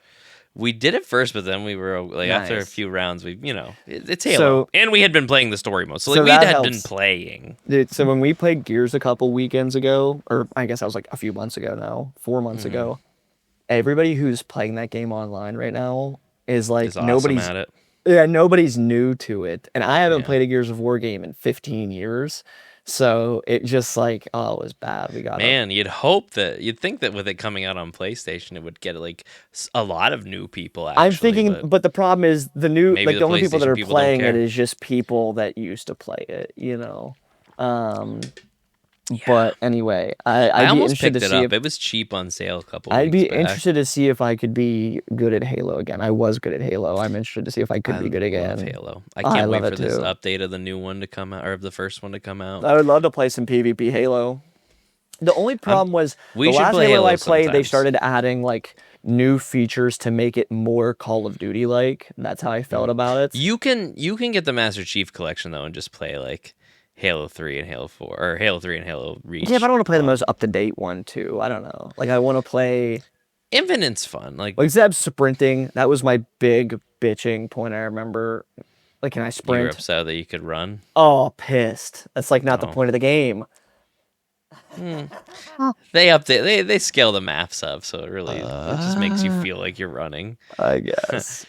We did it first, but then we were like, after a Nice. few rounds, it's Halo, So and we had been playing the story mode, so like so we that had been helps. playing. Dude, so when we played Gears a couple weekends ago, or I guess I was like a few months ago now, 4 months ago, everybody who's playing that game online right now is like Is awesome at it. nobody's new to it. And I haven't Yeah. played a Gears of War game in 15 years. So it just like, oh, it was bad. We gotta Man, you'd think that with it coming out on PlayStation, it would get like a lot of new people I'm actually, thinking, but but the problem is maybe the the only people that PlayStation are people don't playing it care. is just people that used to play it. Um, Yeah, but anyway, I I'd be almost interested to picked it see up. if It was cheap on sale a couple I'd be weeks back. interested to see if I could be good at Halo again. I was good at Halo. I'm interested to see if I could I be good love again. Halo. I I can't love wait it for this too. update of the new one to come out, or of the first one to come out. I would love to play some PvP Halo. The only I'm. problem was the We should last play Halo Halo I played, they sometimes. started adding like new features to make it more Call of Duty like. That's how I felt about it. You can get the Master Chief Collection though and just play like Halo 3 and Halo 4 or Halo 3 and Halo Yeah, but I Reach don't want to play the most on up to date one too. I don't know. Like I want to play Infinite's fun. like Zeb sprinting. That was my big bitching point. I remember. Like, can I You were sprint? upset that you could run. Oh, pissed. That's like not the Oh, point of the game. They update, they scale the maps up, so it just makes you Uh, feel like you're running. I guess.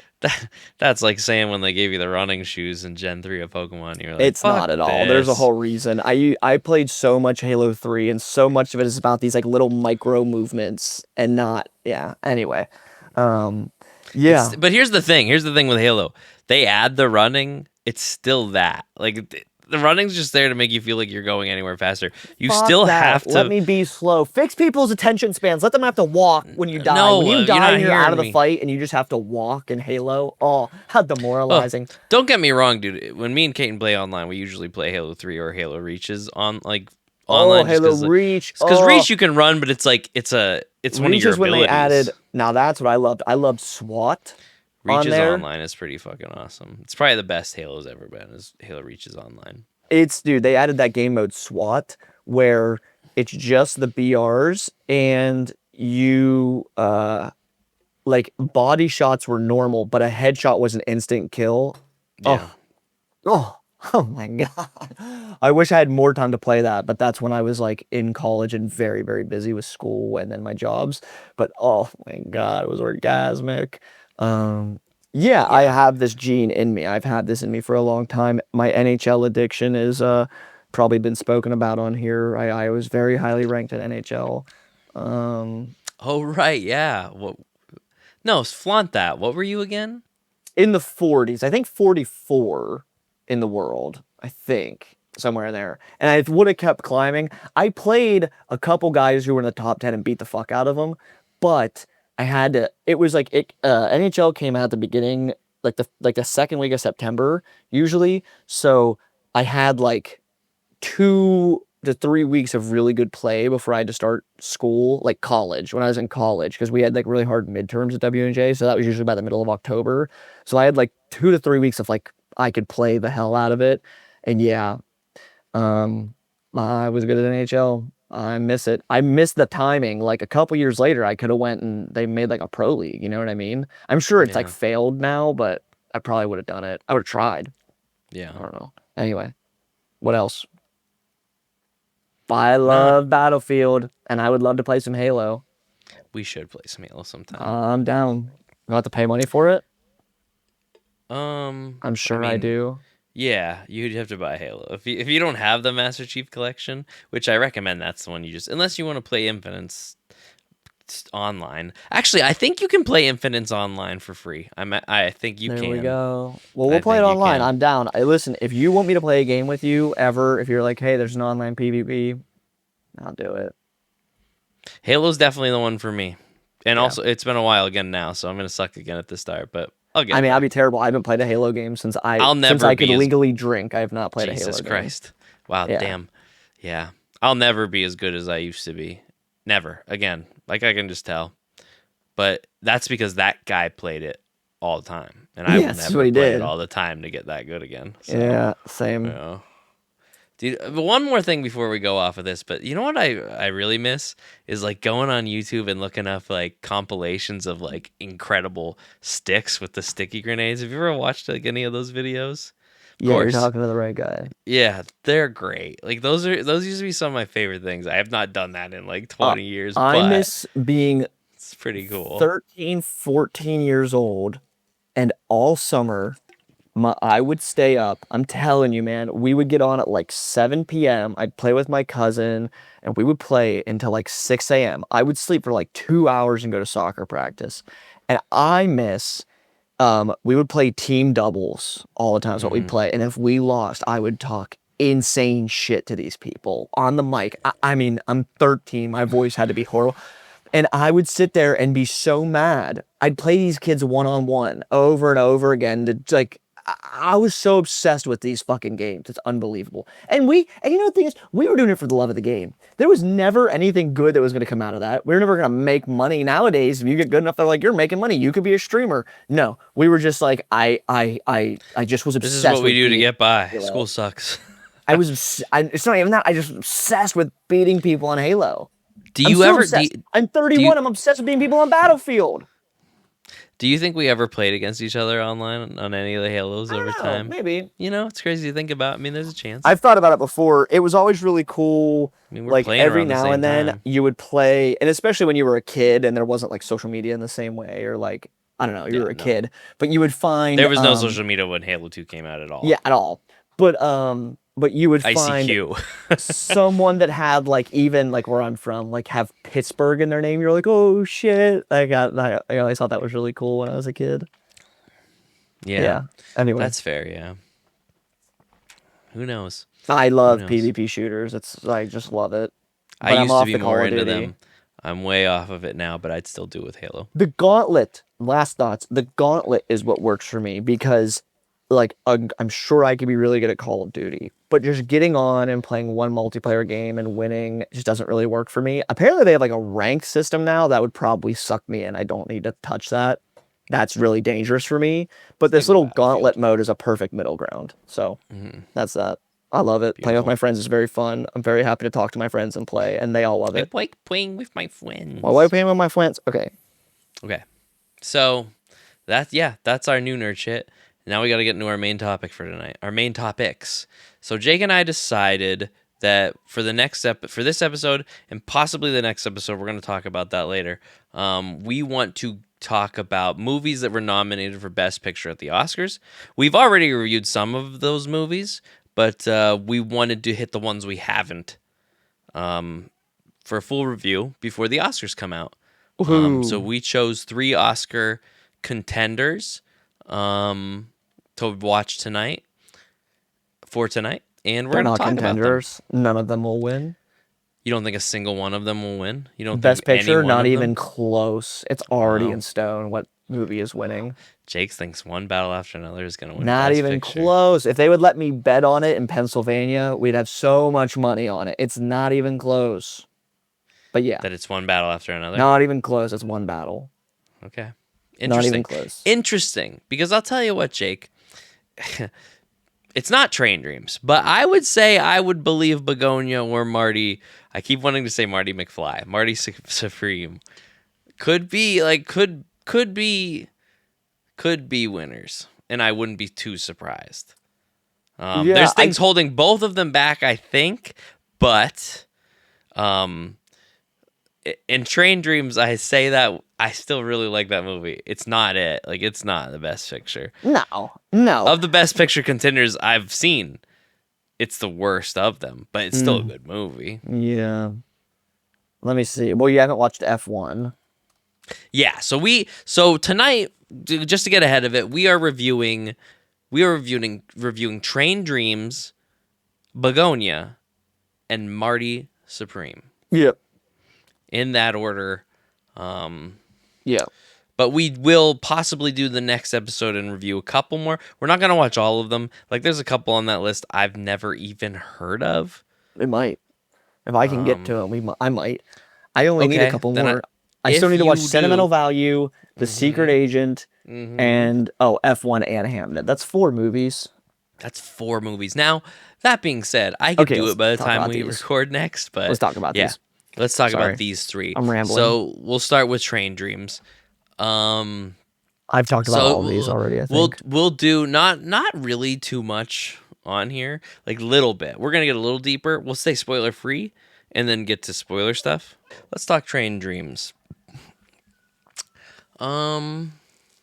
That's like saying when they gave you the running shoes in Gen 3 of Pokemon, you're like, It's fuck not at all. There's a this. whole reason. I played so much Halo 3 and so much of it is about these like little micro movements and not yeah. Anyway. Um yeah. But here's the thing. Here's the thing with Halo. They add the running. It's still that. Like the running's just there to make you feel like you're going anywhere faster. You Fuck still that. have Let to. me be slow. Fix people's attention spans. Let them have to walk when you die. When No, you you're die not and you're out hearing of the me. fight and you just have to walk in Halo. Oh, how Oh, demoralizing. don't get me wrong, dude. When me and Kate play online, we usually play Halo 3 or Halo Reaches on like Oh, online, just Halo because Reach. Reach Oh, you can run, but it's one of Reach your is when they abilities. added. Now that's what I loved. I loved SWAT on Reaches there. online is pretty fucking awesome. It's probably the best Halo's ever been. Is Halo Reaches online. It's dude, they added that game mode SWAT where it's just the BRs and you like body shots were normal, but a headshot was an instant kill. Yeah. Oh, oh, oh my God. I wish I had more time to play that, but that's when I was like in college and very, very busy with school and then my jobs. But oh my God, it was orgasmic. Um, yeah, I Yeah. have this gene in me. I've had this in me for a long time. My NHL addiction is probably been spoken about on here. I was very highly ranked at NHL. Um, Oh right, yeah. What? No, flaunt that. What were you again? in the 40s, I think 44 in the world, I think, somewhere in there. And I would have kept climbing. I played a couple guys who were in the top 10 and beat the fuck out of them, but I had to, it was like, NHL came out at the beginning, like the second week of September, usually. So I had like 2 to 3 weeks of really good play before I had to start school, like college, when I was in college, because we had like really hard midterms at WNJ. So that was usually by the middle of October. So I had like 2 to 3 weeks of like I could play the hell out of it. And yeah, um, I was good at NHL. I miss it. I miss the timing. Like a couple years later, I could have went and they made like a pro league. You know what I mean? I'm sure it's like Yeah. failed now, but I probably would have done it. I would have tried. Yeah. I don't know. Anyway, what else? I Nah, love Battlefield, and I would love to play some Halo. we should play some Halo sometime. I'm down. You have to pay money for it? I'm I sure I mean, do. yeah, you'd have to buy Halo. If you don't have the Master Chief Collection, which I recommend that's the one you just unless you want to play Infinite's online. Actually, I think you can play Infinite's online for free. I think you There we can. go. Well, we'll I play it think you online. can. I'm down. Listen, if you want me to play a game with you ever, if you're like, hey, there's an online PvP, I'll do it. Halo's definitely the one for me. And Yeah. also, it's been a while again now, so I'm gonna suck again at the start, but I'll I get mean, I'll there. be terrible. I haven't played a Halo game since I'll never I could be as legally drink. I have not played a Halo Jesus game. Christ. Wow, Yeah. damn. Yeah. I'll never be as good as I used to be. Never. Again. Like I can just tell. But that's because that guy played it all the time. And I Yeah, will that's what never he play it did. all the time to get that good again. So, Yeah, same. yeah. Dude, but one more thing before we go off of this, but you know what I really miss is like going on YouTube and looking up like compilations of like incredible sticks with the sticky grenades. Have you ever watched like any of those videos? Of Yeah, you're course. talking to the right guy. Yeah, they're great. Like those used to be some of my favorite things. I have not done that in like Uh, 20 years, I but miss being it's pretty cool. 13, 14 years old, and all summer, I would stay up. I'm telling you, man, we would get on at like 7 p.m. I'd play with my cousin, and we would play until like 6 a.m. I would sleep for like 2 hours and go to soccer practice. And I miss we would play team doubles all the time is what we'd Hmm. play. And if we lost, I would talk insane shit to these people on the mic. I mean, I'm 13. My voice had to be horrible. And I would sit there and be so mad. I'd play these kids one on one over and over again to like I was so obsessed with these fucking games. It's unbelievable. And you know the thing is, we were doing it for the love of the game. There was never anything good that was going to come out of that. We were never going to make money. Nowadays, if you get good enough, they're like, you're making money. You could be a streamer. No, we were just like, I just was This is what obsessed we with do to beating get by. Halo. School sucks. It's not even that. I just obsessed with beating people on Halo. Do I'm you still ever do you, obsessed. I'm do you 31. I'm obsessed with beating people on Battlefield. Do you think we ever played against each other online on any of the Halos I over don't know, time? maybe. It's crazy to think about. I mean, there's a chance. I've thought about it before. It was always really cool. I mean, we're Like playing every around the now same and then time. you would play, and especially when you were a kid and there wasn't like social media in the same way, or like, I don't know, you Yeah, were a no. kid, but you would find There was no social media when Halo 2 came out at all. yeah, at all. But you would find ICQ. someone that had like even like where I'm from, like have Pittsburgh in their name. You're like, oh shit! I always thought that was really cool when I was a kid. Yeah. Anyway, That's fair, yeah. Who knows? I Who love knows? PvP shooters. I just love it. I But I'm used to off be the more Call of into Duty. them. I'm way off of it now, but I'd still do it with Halo. The Gauntlet. Last thoughts. The Gauntlet is what works for me because, like, I'm sure I could be really good at Call of Duty, but just getting on and playing one multiplayer game and winning just doesn't really work for me. Apparently, they have like a rank system now that would probably suck me in. I don't need to touch that. That's really dangerous for me. But this Like little Battlefield. Gauntlet mode is a perfect middle ground. So that's that. I love it. Playing with Beautiful. my friends is very fun. I'm very happy to talk to my friends and play, and they all love I it. like playing with my friends. Why playing with my friends? Okay. Okay. So that's our new nerd shit. Now we got to get into our main topic for tonight. Our main topics. So Jake and I decided that for this episode and possibly the next episode, we're going to talk about that later. We want to talk about movies that were nominated for Best Picture at the Oscars. We've already reviewed some of those movies, but we wanted to hit the ones we haven't for a full review before the Oscars come out. So we chose 3 Oscar contenders to watch tonight, and we're They're going to not talk about them. contenders. None of them will win. You don't think a single one of them will win? You don't Best think any Picture, one not of even them? close. It's already Wow. in stone what movie is winning. Jake thinks one battle after another is going to win. Not Best even Picture. close. If they would let me bet on it in Pennsylvania, we'd have so much money on it. It's not even close. But yeah, That it's one battle after another? not even close. It's one battle. Okay. Not even Interesting. close. Interesting. Because I'll tell you what, Jake. It's not Train Dreams, but I would say I would believe Bugonia or Marty. I keep wanting to say Marty McFly. Marty Supreme. Could be winners. And I wouldn't be too surprised. There's things holding both of them back, I think. But in Train Dreams, I say that I still really like that movie. It's not it. Like, it's not the Best Picture. No. Of the Best Picture contenders I've seen, it's the worst of them, but it's still a good movie. Yeah. Let me see. Well, you haven't watched F1. Yeah, so tonight, just to get ahead of it, we are reviewing Train Dreams, Bugonia, and Marty Supreme. Yep. In that order. Yeah. But we will possibly do the next episode and review a couple more. We're not going to watch all of them. Like, there's a couple on that list I've never even heard of. It might. If I can get to them, I might. I only need a couple then more. I still need to watch you Sentimental do- Value, The Secret Agent, and F1 and Hamnet. That's 4 movies. That's 4 movies. Now, that being said, I could Okay, do let's it by the talk time about we these. record next. But Let's talk about yeah, these. let's talk Sorry. about these 3. I'm rambling. So we'll start with Train Dreams. I've talked about all of these already, I think. We'll do not really too much on here, like little bit. We're gonna get a little deeper. We'll stay spoiler free, and then get to spoiler stuff. Let's talk Train Dreams. I'm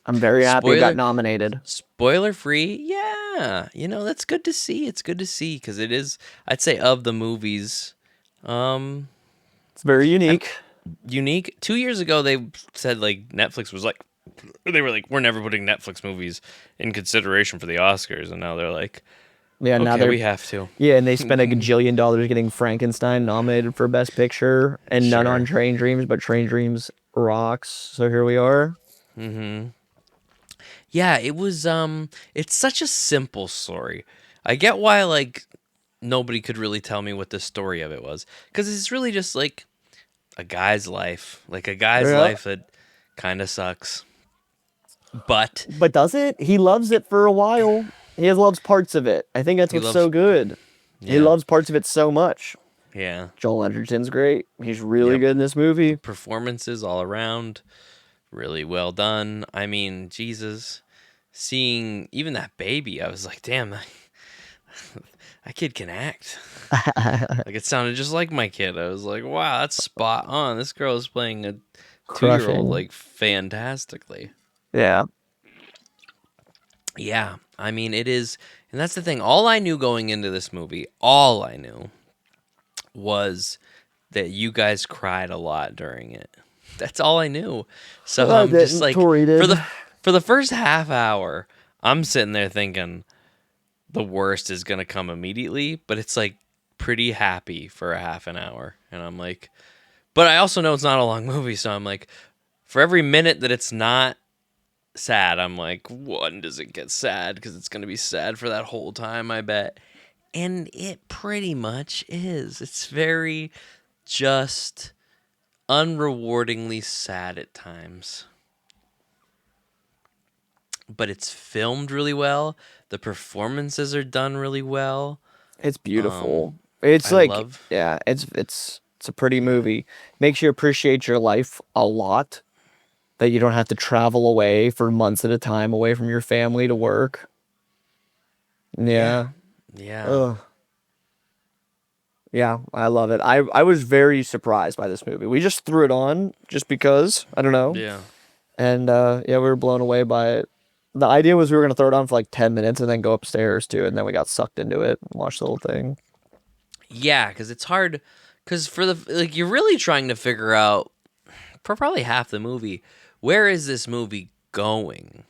very happy it got nominated. Spoiler free, yeah. That's good to see. It's good to see because it is. I'd say of the movies, It's very unique. unique. 2 years ago, they said like Netflix was like, they were like, we're never putting Netflix movies in consideration for the Oscars, and now they're like, Yeah, now okay, we have to. Yeah, and they spent $1 gajillion getting Frankenstein nominated for Best Picture, and none on Sure. Train Dreams, but Train Dreams rocks. So here we are. Yeah, it was. It's such a simple story. I get why like nobody could really tell me what the story of it was, because it's really just like a guy's life, Yeah. life that kind of sucks. But But does it? He loves it for a while. He loves parts of it. I think that's what's so good. He Yeah. loves parts of it so much. yeah, Joel Edgerton's great. He's really Yep. good in this movie. performances all around. really well done. I mean, Jesus, seeing even that baby, I was like, damn, that kid can act. Like it sounded just like my kid. I was like, wow, that's spot on. This girl is playing a 2-year-old Crushing. like fantastically. Yeah. Yeah, I mean it is, and that's the thing. All I knew going into this movie, all I knew was that you guys cried a lot during it. That's all I knew. So I I'm just didn't. like Tori did. for the first half hour, I'm sitting there thinking the worst is gonna come immediately, but it's like pretty happy for a half an hour, and I'm like, but I also know it's not a long movie, so I'm like, for every minute that it's not sad, I'm like, when does it get sad? Because it's gonna be sad for that whole time, I bet. And it pretty much is. It's very just unrewardingly sad at times. But it's filmed really well. The performances are done really well. It's beautiful. Um, It's I like, love. yeah, it's a pretty Yeah. movie. Makes you appreciate your life a lot. That you don't have to travel away for months at a time away from your family to work. Yeah. Yeah. Yeah. Ugh. Yeah, I love it. I was very surprised by this movie. We just threw it on just because, I don't know. Yeah. And yeah, we were blown away by it. The idea was we were gonna throw it on for like 10 minutes and then go upstairs to it, and then we got sucked into it and watched the whole thing. Yeah, because it's hard. Because for the like, you're really trying to figure out for probably half the movie, where is this movie going?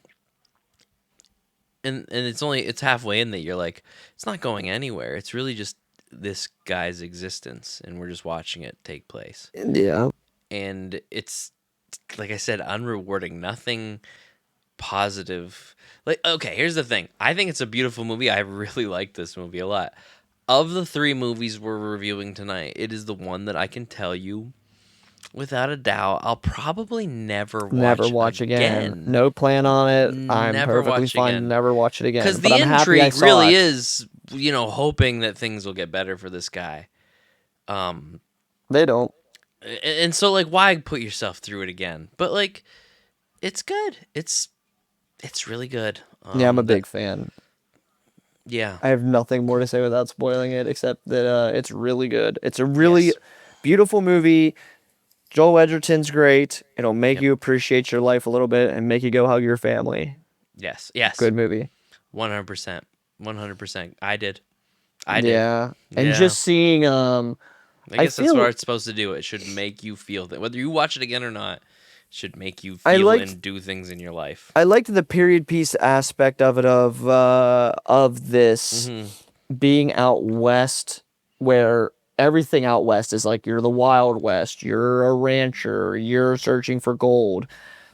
And it's halfway in that you're like, it's not going anywhere. It's really just this guy's existence, and we're just watching it take place. Yeah. And it's like I said, unrewarding. Nothing positive. Like, okay, here's the thing. I think it's a beautiful movie. I really like this movie a lot. Of the 3 movies we're reviewing tonight, it is the one that I can tell you without a doubt I'll probably never Never watch watch again. again. No plan on it. I'm Never perfectly watch fine to again. never watch it again. Because But the I'm happy I intrigue saw really it. is, hoping that things will get better for this guy. Um, They don't. and so like, why put yourself through it again? But like, it's good. It's really good. Yeah, I'm a big fan. Yeah. I have nothing more to say without spoiling it, except that it's really good. It's a really Yes. beautiful movie. Joel Edgerton's great. It'll make Yep. you appreciate your life a little bit and make you go hug your family. Yes. Yes. Good movie. 100%. 100%. I did. I did. Yeah. And Yeah. just seeing I I guess that's what feel it's supposed to do. It should make you feel that whether you watch it again or not, it should make you I feel liked and do things in your life. I liked the period piece aspect of it of this Hmm. being out west where everything out west is like you're the Wild West, you're a rancher, you're searching for gold.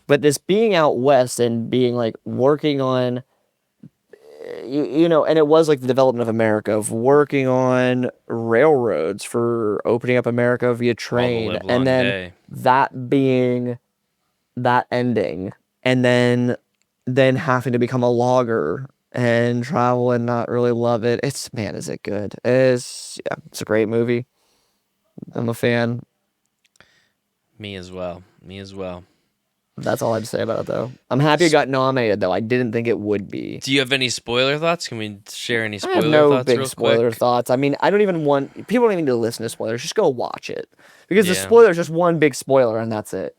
But this being out west and being like working on you know, and it was like the development of America of working on railroads for opening up America via All the train, live and long then day. that being that ending, and then having to become a logger and travel and not really love it. It's man, is it good? It's yeah, it's a great movie. I'm a fan. Me as well. Me as well. That's all I have to say about it, though. I'm happy it got nominated, though. I didn't think it would be. Do you have any spoiler thoughts? Can we share any I have spoiler no thoughts big real spoiler quick? thoughts. I mean, I don't even want people don't even need to listen to spoilers. Just go watch it because the Yeah. spoiler is just one big spoiler and that's it.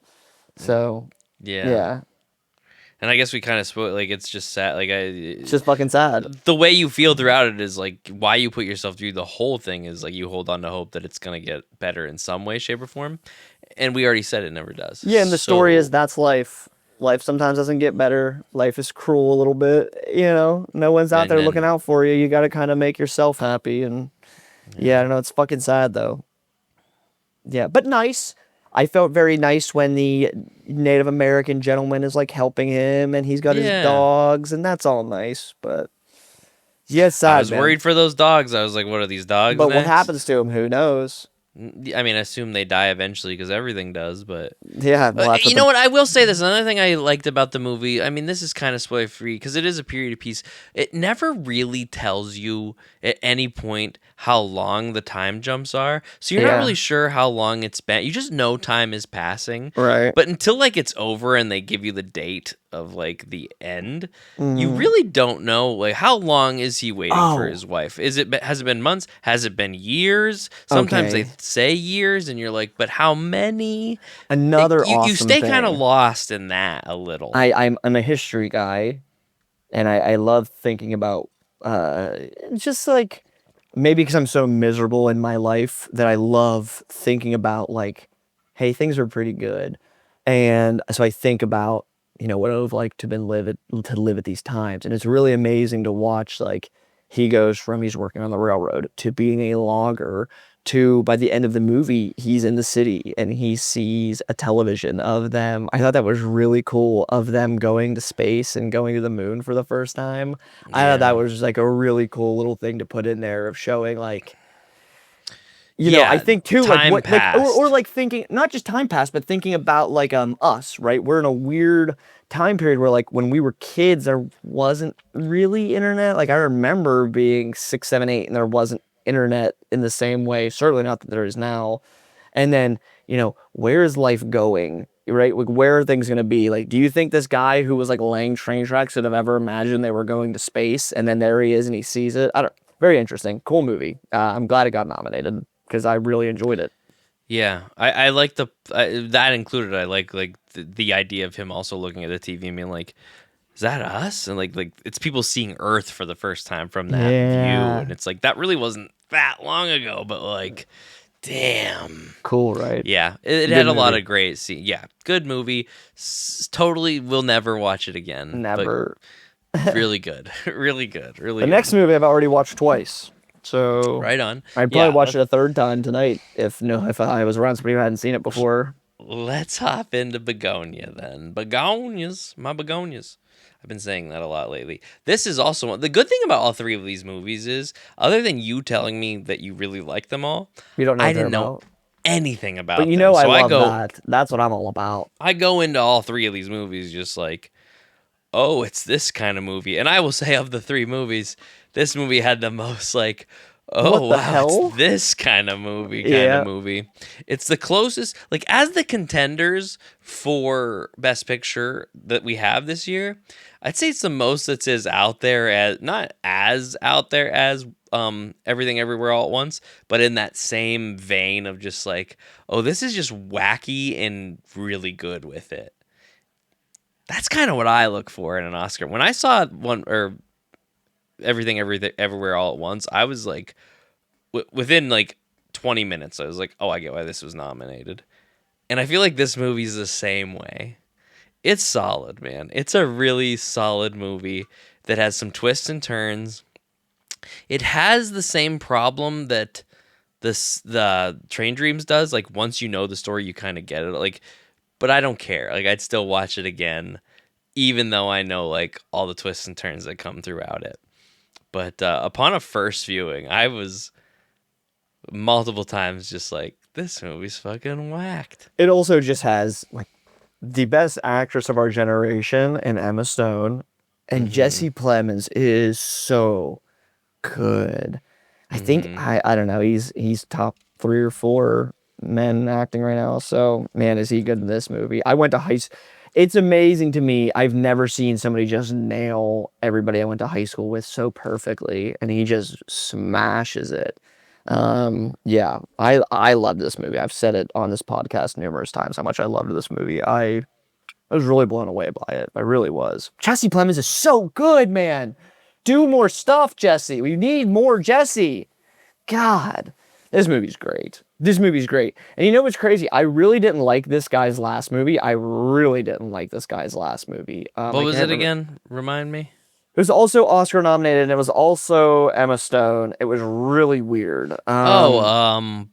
So Yeah. yeah, And I guess we kind of spoil, like, it's just sad. Like, it's just fucking sad. the way you feel throughout it is like why you put yourself through the whole thing is like you hold on to hope that it's going to get better in some way, shape, or form. And we already said it never does. Yeah, and the story is So, that's life. Life sometimes doesn't get better. Life is cruel a little bit. You know, no one's out and there looking then, out for you. You got to kind of make yourself happy. And yeah, I don't know. It's fucking sad though. Yeah, but nice. I felt very nice when the Native American gentleman is like helping him and he's got his yeah. dogs and that's all nice. But yeah, it's I sad, was man. worried for those dogs. I was like, what are these dogs But what next? happens to him? Who knows? I mean, I assume they die eventually because everything does, but Yeah, well, that's what you know what? I will say this. Another thing I liked about the movie, I mean, this is kind of spoiler free because it is a period piece. It never really tells you at any point how long the time jumps are. So you're not really yeah, sure how long it's been. You just know time is passing. right. But until like it's over and they give you the date of like the end, you Mm. really don't know like how long is he waiting for Oh, his wife? Has it been months? Has it been years? Sometimes they okay. say years and you're like, but how many? Another You awesome stay kind of thing. lost in that a little. I'm a history guy, and I love thinking about just like maybe because I'm so miserable in my life that I love thinking about like, hey, things are pretty good, and so I think about what it would have liked to live at these times, and it's really amazing to watch like he goes from he's working on the railroad to being a logger to by the end of the movie he's in the city and he sees a television of them. I thought that was really cool of them going to space and going to the moon for the first time. I thought that Yeah. was just like a really cool little thing to put in there of showing like I Yeah, think too like time what like or passed. like thinking not just time passed but thinking about like us, right? We're in a weird time period where like when we were kids there wasn't really internet. Like I remember being 6, 7, 8 and there wasn't internet in the same way, certainly not that there is now. And then, where is life going? Right? Like, where are things going to be? Like, do you think this guy who was like laying train tracks would have ever imagined they were going to space? And then there he is and he sees it. I don't. Very interesting. Cool movie. I'm glad it got nominated because I really enjoyed it. Yeah, I like that included. I like the idea of him also looking at the TV and being like, "Is that us?" And like it's people seeing Earth for the first time from that view, and Yeah. it's like that really wasn't that long ago, but like, damn. Cool, right? Yeah, it had Good a lot movie. of great scenes. Yeah, good movie. Totally, will never watch it again, but Never. really good, really good, really The next good. movie I've already watched twice. So Right on. I'd probably Yeah, watch it a third time tonight if I was around somebody who hadn't seen it before. let's hop into Begonia then. Begonias, my begonias. I've been saying that a lot lately. This is also the good thing about all three of these movies is, other than you telling me that you really like them all, You don't know I what they're didn't know about. anything But about them. I So love that. That's what I'm all about. I go into all three of these movies just like, oh, it's this kind of movie. And I will say, of the three movies, this movie had the most like, What oh the wow, it's hell? this kind of movie Yeah. It's the closest, like, as the contenders for Best Picture that we have this year, I'd say it's the most that's as out there as, not as out there as Everything Everywhere All at Once, but in that same vein of just like, oh, this is just wacky and really good with it. That's kind of what I look for in an Oscar. When I saw one or everything everywhere all at once, I was like, within like 20 minutes, I was like, oh, I get why this was nominated. And I feel like this movie's the same way. It's solid, man. It's a really solid movie that has some twists and turns. It has the same problem that the Train Dreams does. Like, once you know the story, you kind of get it. Like, but I don't care. Like, I'd still watch it again, even though I know like all the twists and turns that come throughout it. But upon a first viewing, I was multiple times just like, this movie's fucking whacked. It also just has like the best actress of our generation and Emma Stone, and Mm-hmm. Jesse Plemons is so good. I think Mm-hmm. I don't know. He's top 3 or 4 men acting right now. So man, is he good in this movie? I went to high. It's amazing to me. I've never seen somebody just nail everybody I went to high school with so perfectly, and he just smashes it. Yeah, I love this movie. I've said it on this podcast numerous times how much I loved this movie. I was really blown away by it. I really was. Jesse Plemons is so good, man. Do more stuff, Jesse. We need more Jesse. God, this movie's great. This movie's great. And you know what's crazy? I really didn't like this guy's last movie. I really didn't like this guy's last movie. What I was can't it remember. again? Remind me. It was also Oscar nominated, and it was also Emma Stone. It was really weird. Oh,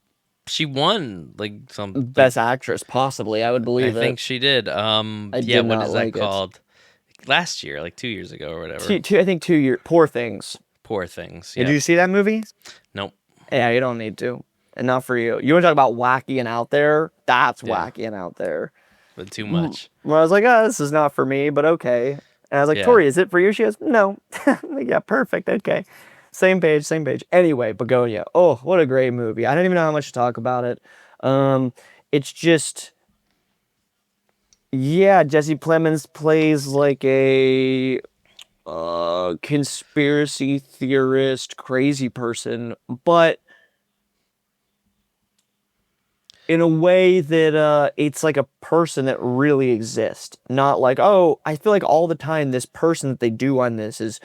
she won like some like, Best actress, possibly. I would I believe it. think she did. I Yeah. did What not is that like it. called? Last year, like 2 years ago or whatever. I think 2 years. Poor Things. Poor Things. Did Yep. you see that movie? Nope. Yeah, you don't need to. and not for you. You want to talk about wacky and out there? That's Yeah. wacky and out there. But too much. Well, I was like, oh, this is not for me, but okay. And I was like, Yeah. Tori, is it for you? She goes, no. Yeah, perfect. Okay. Same page, same page. Anyway, Bugonia. Oh, what a great movie. I don't even know how much to talk about it. It's just, yeah, Jesse Plemons plays like a conspiracy theorist, crazy person, but in a way that it's like a person that really exists. Not like, oh, I feel like all the time this person that they do on this is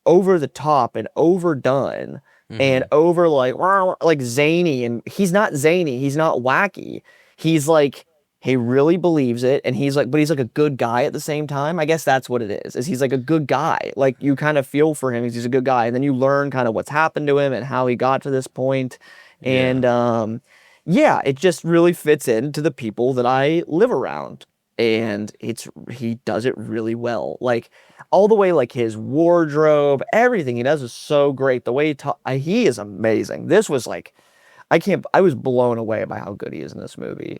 over the top and overdone and over like zany, and he's not zany, he's not wacky. He's like he really believes it, and he's like, but he's like a good guy at the same time. I guess that's what it is he's like a good guy. Like you kind of feel for him, he's a good guy, and then you learn kind of what's happened to him and how he got to this point. And yeah, it just really fits into the people that I live around, and he does it really well. Like all the way, like his wardrobe, everything he does is so great. The way he is amazing. This was like, I was blown away by how good he is in this movie.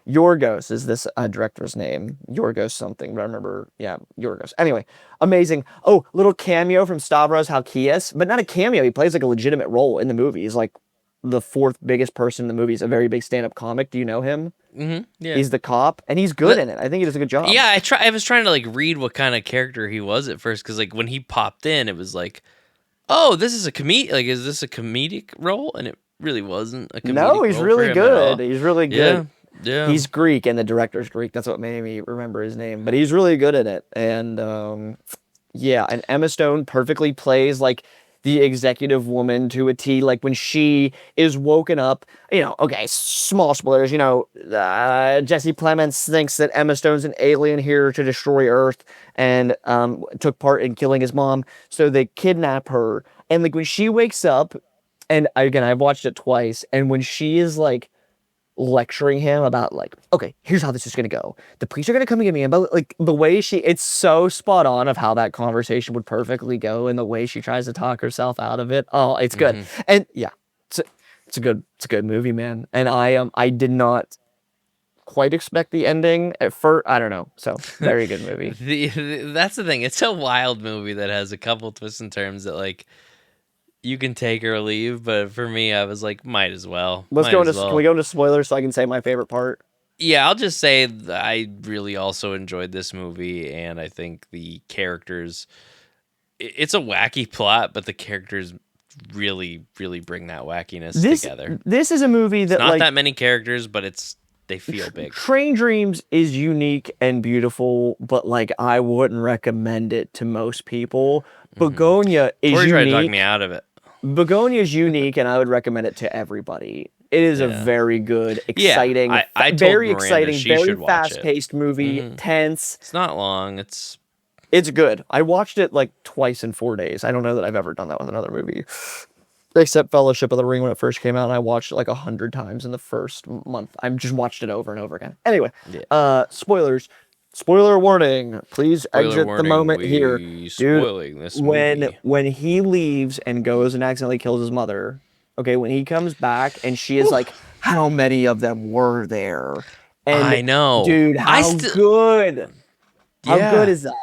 Yorgos is this director's name. Yorgos something, but I remember, yeah, Yorgos. Anyway, amazing. Oh, little cameo from Stavros Halkias, but not a cameo. He plays like a legitimate role in the movie. He's like the fourth biggest person in the movie. He's a very big stand-up comic. Do you know him? Yeah. He's the cop, and he's good in it. I think he does a good job. Yeah, I was trying to like read what kind of character he was at first, because like when he popped in, it was like, oh, this is a is this a comedic role? And it really wasn't a comedic role. No, he's really good. He's really good. Yeah. He's Greek, and the director's Greek. That's what made me remember his name. But he's really good at it. And yeah, and Emma Stone perfectly plays like the executive woman to a T. Like when she is woken up, okay, small spoilers, Jesse Plemons thinks that Emma Stone's an alien here to destroy Earth, and took part in killing his mom. So they kidnap her. And like when she wakes up, and again, I've watched it twice, and when she is like lecturing him about like, okay, here's how this is gonna go. The police are gonna come and get me, but like the way it's so spot on of how that conversation would perfectly go, and the way she tries to talk herself out of it. Oh, it's good. And yeah, it's a good movie, man. And I did not quite expect the ending at first. I don't know. So very good movie. That's the thing. It's a wild movie that has a couple twists and turns that like you can take or leave, but for me, I was like, might as well. Can we go into spoilers so I can say my favorite part? Yeah, I'll just say I really also enjoyed this movie, and I think the characters, it's a wacky plot, but the characters really, really bring that wackiness together. This is a movie that it's not that many characters, but they feel big. Train Dreams is unique and beautiful, but like I wouldn't recommend it to most people. Bugonia is unique. Tori tried to talk me out of it. Bugonia is unique, and I would recommend it to everybody. It is a very good, exciting, very fast-paced movie. Tense. It's not long. It's good. I watched it like twice in 4 days. I don't know that I've ever done that with another movie, except Fellowship of the Ring when it first came out, and I watched it like 100 times in the first month. I've just watched it over and over again. Anyway, spoilers. Spoiler warning. Please exit the moment here. Spoiling this movie. When he leaves and goes and accidentally kills his mother, okay, when he comes back and she is like, how many of them were there? And I know. Dude, how good? How good is that?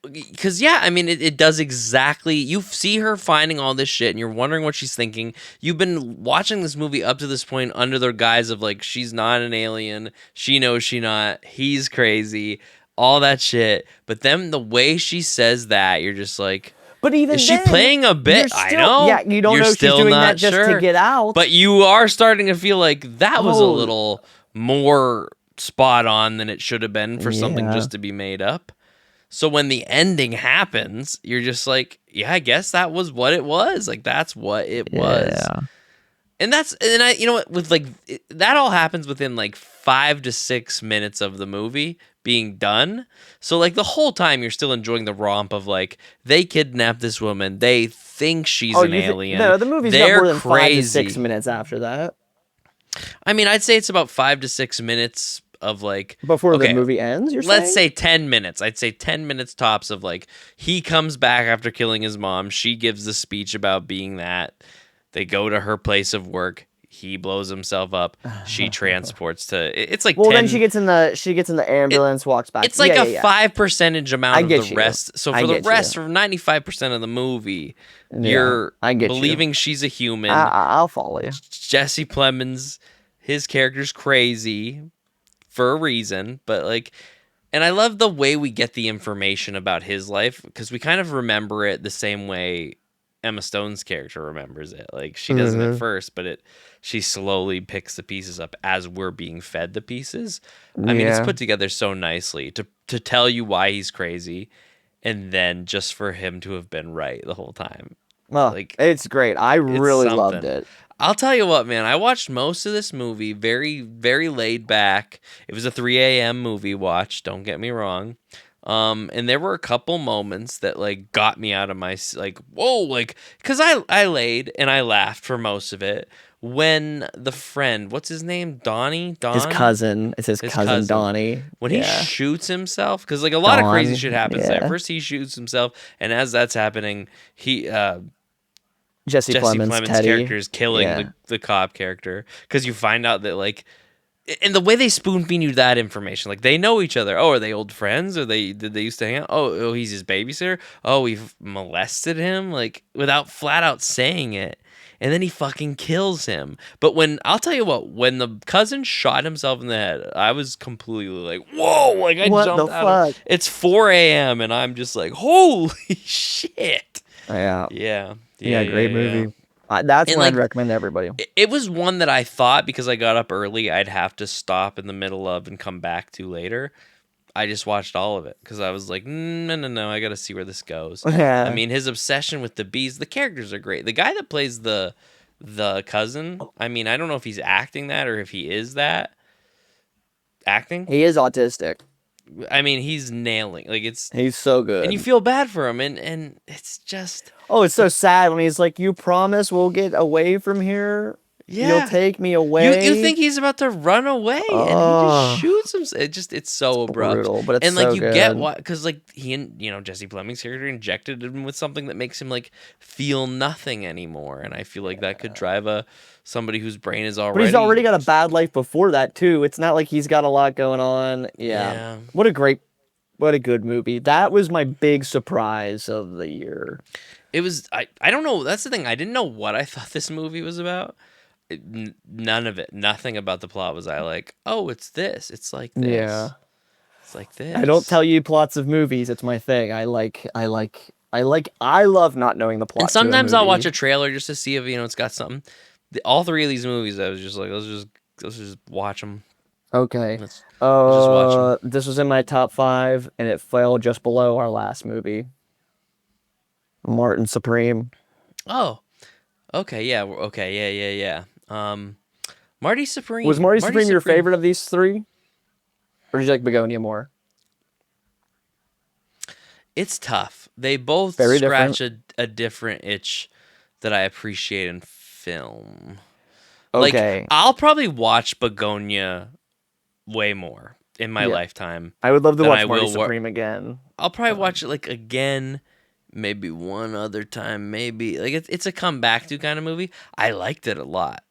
Because I mean, it does exactly. You see her finding all this shit, and you're wondering what she's thinking. You've been watching this movie up to this point under the guise of like, she's not an alien. She knows she not. He's crazy. All that shit. But then the way she says that, you're just like, but even is she playing a bit? I know. Yeah, you don't know if she's doing that just to get out. But you are starting to feel like that was a little more spot on than it should have been for something just to be made up. So when the ending happens, you're just like, yeah, I guess that was what it was. Like, that's what it was. And with like, that all happens within like 5 to 6 minutes of the movie being done. So like the whole time you're still enjoying the romp of like, they kidnap this woman. They think she's an alien. No, the movie's not more than 5 to 6 minutes after that. I mean, I'd say it's about 5 to 6 minutes of like, Before the okay, movie ends, you're let's saying? say 10 minutes. I'd say 10 minutes tops of like, he comes back after killing his mom. She gives the speech about being that. They go to her place of work. He blows himself up. She transports to. It's like Well, then 10. she gets in the ambulance, walks back. It's like a Yeah. 5% amount I of the get you. rest. So I for the get rest, you. for 95% of the movie, Yeah, you're I get you. believing she's a human. I'll follow you. Jesse Plemons, his character's crazy for a reason, but like, and I love the way we get the information about his life because we kind of remember it the same way Emma Stone's character remembers it. Like she doesn't at first, but she slowly picks the pieces up as we're being fed the pieces. I mean, it's Yeah. put together so nicely to tell you why he's crazy, and then just for him to have been right the whole time. Oh, Like it's great. I it's really loved something. it. I'll tell you what, man. I watched most of this movie very, very laid back. It was a 3 a.m. movie watch. Don't get me wrong. And there were a couple moments that like got me out of my like whoa, like because I laid and I laughed for most of it when the friend, what's his name, His Don, cousin. It's his his cousin cousin, Donnie. when he Yeah. shoots himself because like a lot of crazy shit Don. happens there. Yeah. First he shoots himself, and as that's happening, he Jesse Jesse Plemons, Plemons' Teddy. character is killing Yeah. the cop character because you find out that like, and the way they spoon feed you that information, like they know each other. Oh, are they old friends? Or did they used to hang out? Oh, he's his babysitter. Oh, we've molested him, like without flat out saying it. And then he fucking kills him. But I'll tell you what, when the cousin shot himself in the head, I was completely like, whoa, like I What the jumped out of fuck? it's 4 a.m. and I'm just like, holy shit. Yeah. Yeah. Yeah, great Yeah. movie. That's And one I'd like recommend to everybody. it was one that I thought because I got up early, I'd have to stop in the middle of and come back to later. I just watched all of it because I was like, no, I got to see where this goes. I Yeah. mean, his obsession with the bees, the characters are great. The guy that plays the cousin, I mean, I don't know if he's acting that or if he is that acting. He is autistic. I mean, he's nailing like it's, He's so and you good. feel bad for him, and it's just Oh, it's so sad when he's like, "You promise we'll get away from here? You'll yeah. take me You away?" think he's about to run away and he just Oh, shoots him. It's so abrupt. brutal, but it's And like so you get good. why, because like he and Jesse Plemons' character injected him with something that makes him like feel nothing anymore. And I feel like that could drive somebody whose brain is But he's already already got a bad life before that too. It's not like he's got a lot going on. Yeah. yeah. What a good movie. That was my big surprise of the year. It was I don't know. That's the thing. I didn't know what I thought this movie was about. None of it. Nothing about the plot was I like. Oh, it's this. It's like this. Yeah. It's like I don't this. tell you plots of movies. It's my thing. I love not knowing the And plot to a sometimes I'll watch movie. a trailer just to see if it's got something. All three of these movies, I was just like, let's just watch them. Okay. Let's just watch them. This was in my top 5 and it fell just below our last movie. Martin Supreme. Oh, okay, yeah, yeah. Marty Supreme. Was Marty Supreme your favorite of these 3? Or did you like Bugonia more? It's tough. They both Very scratch a different itch that I appreciate in film. Okay. Like I'll probably watch Bugonia way more in my Yeah. lifetime I would love to than watch I Marty will Supreme again. I'll probably watch it like again, maybe one other time, maybe like it's a come back to kind of movie. I liked it a lot.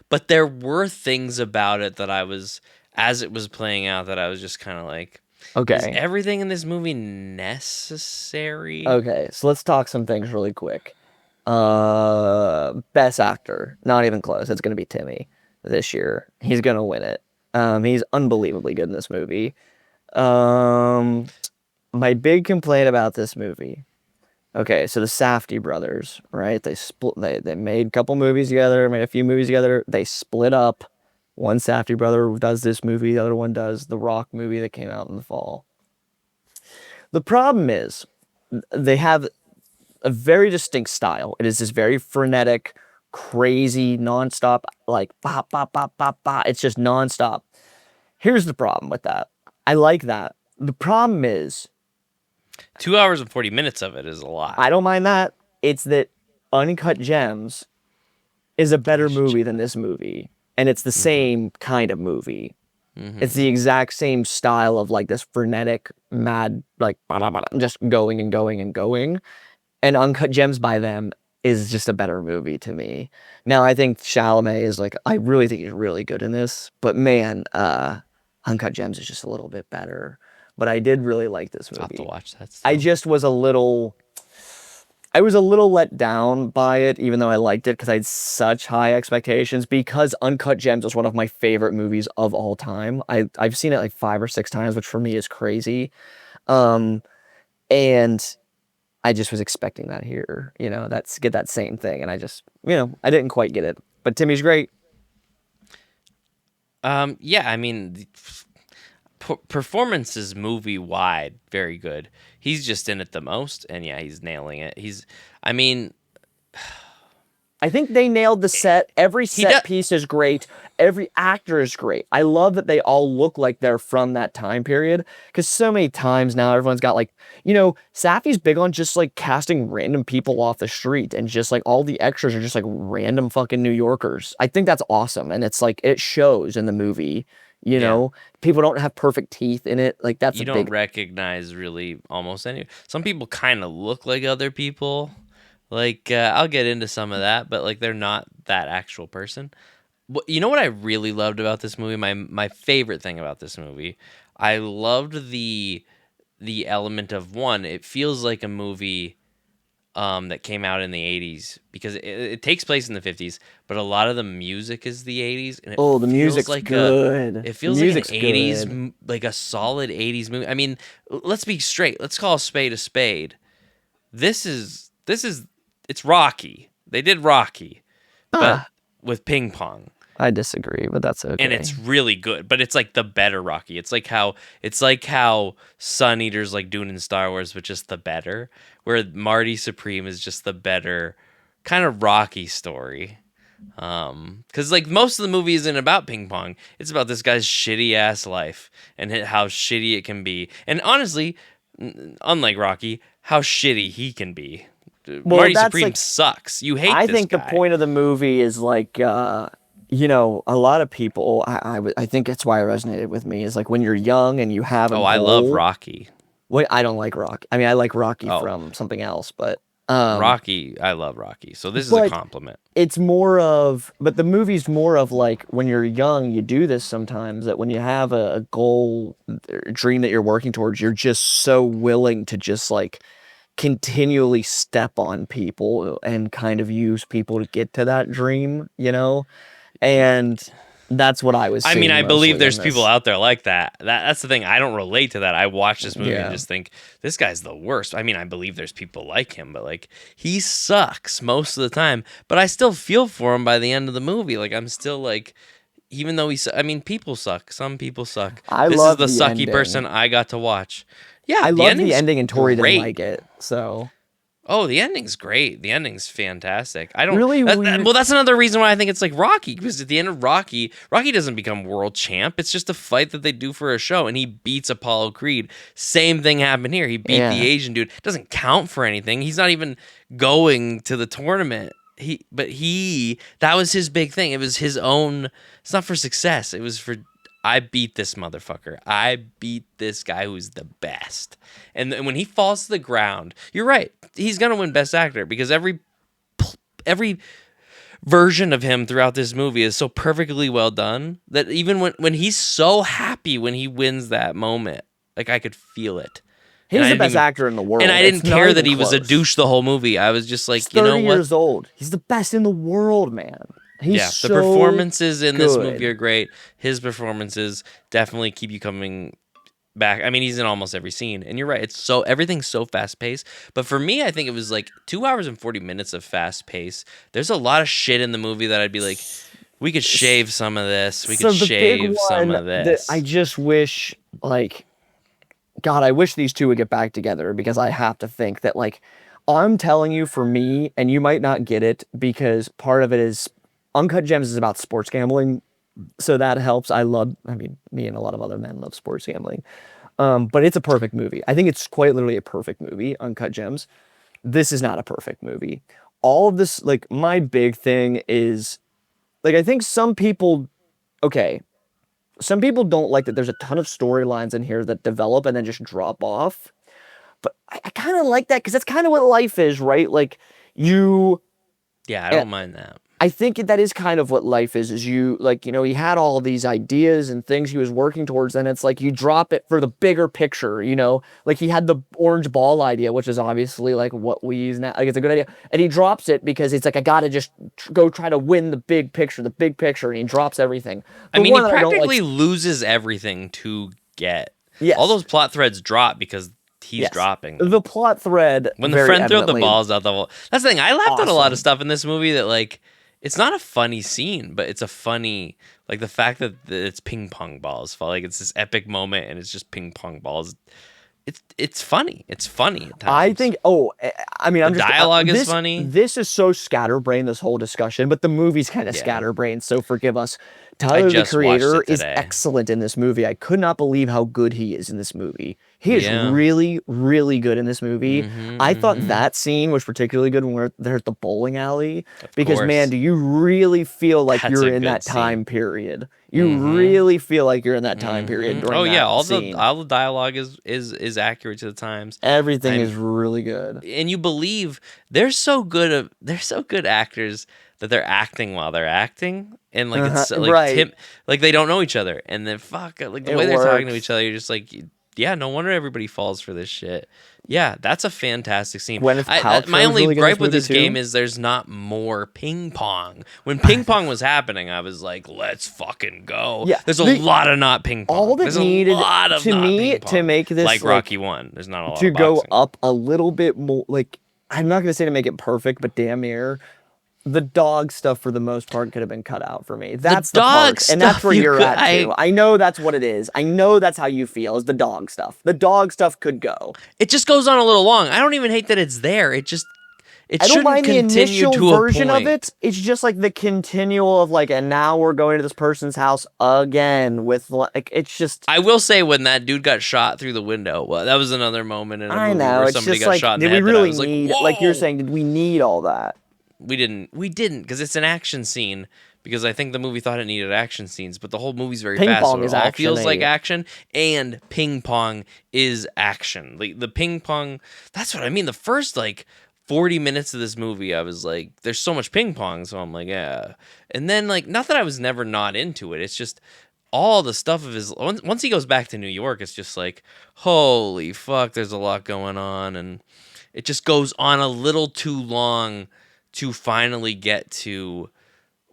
But there were things about it that I was, as it was playing out, that I was just kind of like, is Okay. everything in this movie necessary? Okay. So let's talk some things really quick. Best actor. Not even close. It's gonna be Timmy this year. He's gonna win it. He's unbelievably good in this movie. My big complaint about this movie. Okay, so the Safdie brothers, right? They made a couple movies together, made a few movies together. They split up. One Safdie brother does this movie, the other one does the Rock movie that came out in the fall. The problem is they have a very distinct style. It is this very frenetic, crazy, nonstop, like ba ba ba ba ba. It's just nonstop. Here's the problem with that. I like that. The problem is 2 hours and 40 minutes of it is a lot. I don't mind that. It's that Uncut Gems is a better movie than this movie. and it's the Mm-hmm. same kind of movie. It's Mm-hmm. the exact same style of like this frenetic, mad, like just going and going and going. And Uncut Gems by them is just a better movie to me. Now I think Chalamet is like I really think he's really good in this, but man, Uncut Gems is just a little bit better. But I did really like this I'll have to movie. watch that I still. just was a little I was a little let down by it, even though I liked it because I had such high expectations. Because Uncut Gems is one of my favorite movies of all time. I've seen it like 5 or 6 times, which for me is crazy. Um, and I just was expecting that here, that's get that same thing, and I just, I didn't quite get it. But Timmy's great. Yeah, I mean, performances movie wide, very good. He's just in it the most, and yeah, he's nailing it. I mean, I think they nailed the set. Every he does. set piece is great. Every actor is great. I love that they all look like they're from that time period. Because so many times now everyone's got like, Safi's big on just like casting random people off the street and just like all the extras are just like random fucking New Yorkers. I think that's awesome. And it's like, it shows in the movie, Yeah, people don't have perfect teeth in it. Like that's a you don't big, recognize really almost any. Some people kind of look like other people. Like I'll get into some of that, but like they're not that actual person. You know what I really loved about this movie? My favorite thing about this movie, I loved the element of one. It feels like a movie that came out in the 80s because it takes place in the 50s, but a lot of the music is the 80s, and oh, the music's good. it The feels like an music's 80s good. like a solid 80s movie. I mean, let's be straight. Let's call a spade a spade. This is it's Rocky. They did Rocky, but Ah, with ping pong. I disagree, but that's And okay. it's really good, but it's like the better Rocky. It's like how Sun Eater's like doing in Star Wars, but just the better. Where Marty Supreme is just the better kind of Rocky story. Because like most of the movie isn't about ping pong. It's about this guy's shitty ass life and how shitty it can be. And honestly, unlike Rocky, how shitty he can be. Well, Marty that's Supreme like sucks. You hate I this think the guy. point of the movie is like a lot of people I think it's why it resonated with me is like when you're young and you have a Oh, I love goal. Rocky. Wait, I don't like Rock. I mean, I like Rocky Oh, from something else, um Rocky, I love Rocky. So this is a but compliment. but the movie's more of like when you're young, you do this sometimes that when you have a goal, a dream that you're working towards, you're just so willing to just like continually step on people and kind of use people to get to that dream. And that's what I was I mean, seeing I believe mostly in there's people this. out there like that. That's the thing. I don't relate to that. I watch this movie and Yeah. just think this guy's the worst. I mean, I believe there's people like him, but like he sucks most of the time. But I still feel for him by the end of the movie. Like I'm still like, even though I mean, people suck. Some people suck. I This is love the the sucky ending. person I got to watch. Yeah, I the loved the ending's ending and Tori didn't great. like it. So Oh, the ending's great. The ending's fantastic. I don't. really weird. Well, that's another reason why I think it's like Rocky, because at the end of Rocky, Rocky doesn't become world champ. It's just a fight that they do for a show, and he beats Apollo Creed. Same thing happened here. He beat the Yeah. Asian dude. Doesn't count for anything. He's not even going to the tournament. That was his big thing. It was his own. It's not for success. It was for I beat this motherfucker. I beat this guy who's the best. And when he falls to the ground, you're right. He's gonna win Best Actor because every version of him throughout this movie is so perfectly well done that even when he's so happy when he wins that moment, like I could feel it. And He's I the didn't best even actor in the and world. I It's didn't not care that even he was a close. douche the whole movie. I was just He's like, you know 30 what? years old. He's the best in the world, man. He's Yeah, the so performances in this movie good. are great. His performances definitely keep you coming back. I mean, he's in almost every scene, and you're right. It's so everything's so fast paced. But for me, I think it was like 2 hours and 40 minutes of fast pace. There's a lot of shit in the movie that I'd be like, we could shave some of this. We could So the big shave some one of that I this. just wish, like, God, I wish these two would get back together because I have to think that, like, I'm telling you for me, and you might not get it because part of it is Uncut Gems is about sports gambling. So that helps. I mean, me and a lot of other men love sports gambling. But it's a perfect movie. I think it's quite literally a perfect movie, Uncut Gems. This is not a perfect movie. All of this, like, my big thing is like I think some people, okay, some people don't like that there's a ton of storylines in here that develop and then just drop off. But I kind of like that because that's kind of what life is, right? Like you, Yeah, I eh, don't mind that. I think that is kind of what life is you, like, he had all of these ideas and things he was working towards, and it's like you drop it for the bigger picture, like he had the orange ball idea, which is obviously like what we use now. Like it's a good idea. And he drops it because it's like, I gotta just go try to win the big picture, and he drops everything. I The mean, he one that I don't like, practically loses everything to get. All yes, those plot threads drop because he's yes. dropping them. The plot thread, When the very friend threw the evidently balls out the wall. That's the thing. I laughed at a lot of awesome. stuff in this movie that, like, it's not a funny scene, but it's a funny, like, the fact that it's ping pong balls. Like, it's this epic moment and it's just ping pong balls. It's funny. It's funny at times. I think. Oh, I mean, I'm the just dialogue is this, funny. This is so scatterbrained. This whole discussion, but the movie's kind of Yeah. scatterbrained. So forgive us. Tyler, the just watched creator, it is today. excellent in this movie. I could not believe how good he is in this movie. He is Yeah. really, really good in this movie. I thought mhm. that scene was particularly good when they're at the bowling alley. Because course. man, do you really feel like That's you're a in good that time scene. period? You really feel like you're in that time period during Oh that yeah, all scene. the dialogue is accurate to the times. Everything is really good. And you believe they're so good actors that they're acting while they're acting, and like it's like right. like they don't know each other, and then like the way they're talking to each other, you're just like, yeah, no wonder everybody falls for this shit. Yeah, that's a fantastic scene. My only really gripe with this too. game is there's not more ping pong. When ping pong was happening, I was like, let's fucking go. Yeah, there's a lot of not ping pong. All that there's needed a lot of to me to make this like Rocky 1. There's not a lot to of go boxing. up a little bit more. Like, I'm not gonna say to make it perfect, but damn near. The dog stuff, for the most part, could have been cut out for me. That's the dog part, and that's where you're at too. I know that's what it is. I know that's how you feel. Is the dog stuff? The dog stuff could go. It just goes on a little long. I don't even hate that it's there. It I don't mind the continue initial to a version of point. it. It's just like the continual of like, and now we're going to this person's house again with like, it's just. I will say when that dude got shot through the window, well, that was another moment in a movie where It's somebody just got like, shot in the did we head. really that I was need? like Like you're saying, did we need all that? We didn't because it's an action scene. Because I think the movie thought it needed action scenes, but the whole movie's very fast, so it all feels like action. And ping pong is action. Like the ping pong, that's what I mean. The first like 40 minutes of this movie, I was like, there's so much ping pong, so I'm like, yeah. And then like, not that I was never not into it. It's just all the stuff of his. Once he goes back to New York, it's just like, holy fuck, there's a lot going on, and it just goes on a little too long to finally get to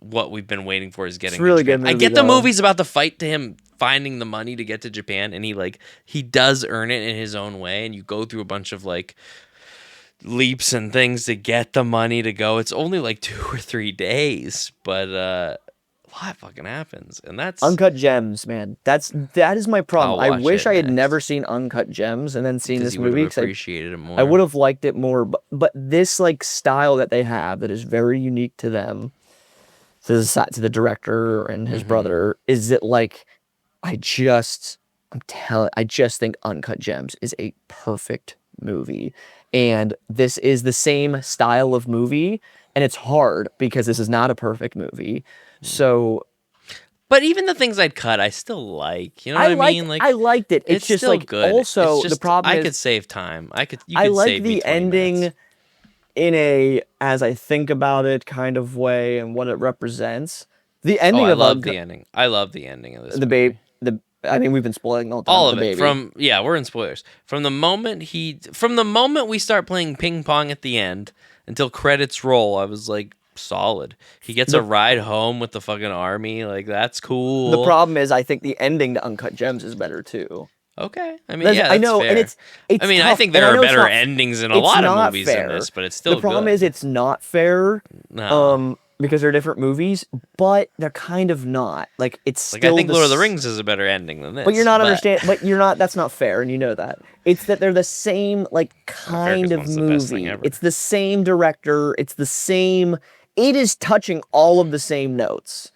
what we've been waiting for is getting it's really to Japan. good movie, I get though. the movie's about the fight to him finding the money to get to Japan, and he does earn it in his own way, and you go through a bunch of like leaps and things to get the money to go. It's only like 2 or 3 days, but a lot fucking happens, and that's Uncut Gems, man. That is my problem. I wish I had never seen Uncut Gems and then seen this movie. Appreciated it more. I would have liked it more, but this like style that they have that is very unique to them, to the director and his brother, is it like I just think Uncut Gems is a perfect movie, and this is the same style of movie, and it's hard because this is not a perfect movie. So, but even the things I'd cut, I still like. You know what I mean? Like I liked it. It's just still like good. Also the problem is I could save time. You could like save me the 20 ending minutes. in a as I think about it kind of way and what it represents. The ending I of love the ending. I love the ending of this. The babe. I mean, we've been spoiling all the time. All of the it. Baby. We're in spoilers. From the moment we start playing ping pong at the end until credits roll, I was like, solid. He gets a ride home with the fucking army. Like, that's cool. The problem is, I think the ending to Uncut Gems is better too. Okay, I mean, yeah, that's I know, fair. and it's I mean, tough, I think there are better endings in a lot of movies fair. than this, but it's still the problem good. is it's not fair. No. Because they're different movies, but they're kind of not. Like it's like still I think Lord of the Rings is a better ending than this. But you're not understanding. But you're not. That's not fair, and you know that. It's that they're the same like kind of movie. It's the same director. It's the same. It is touching all of the same notes.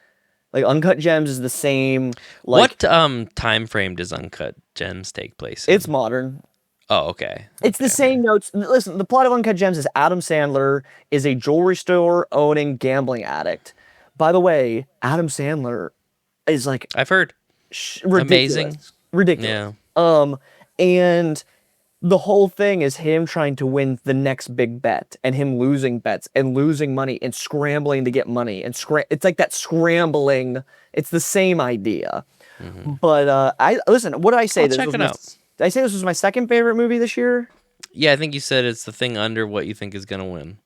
Like Uncut Gems is the same. Like, what time frame does Uncut Gems take place in? It's modern. Oh, okay. It's the same notes. Listen, the plot of Uncut Gems is Adam Sandler is a jewelry store owning gambling addict, By the way, Adam Sandler is like I've heard. Amazing. Ridiculous. Yeah. And the whole thing is him trying to win the next big bet and him losing bets and losing money and scrambling to get money and it's like that scrambling. It's the same idea. But I listen, what did I say? I'll check it out. Did I say this was my second favorite movie this year? Yeah, I think you said it's the thing under what you think is gonna win.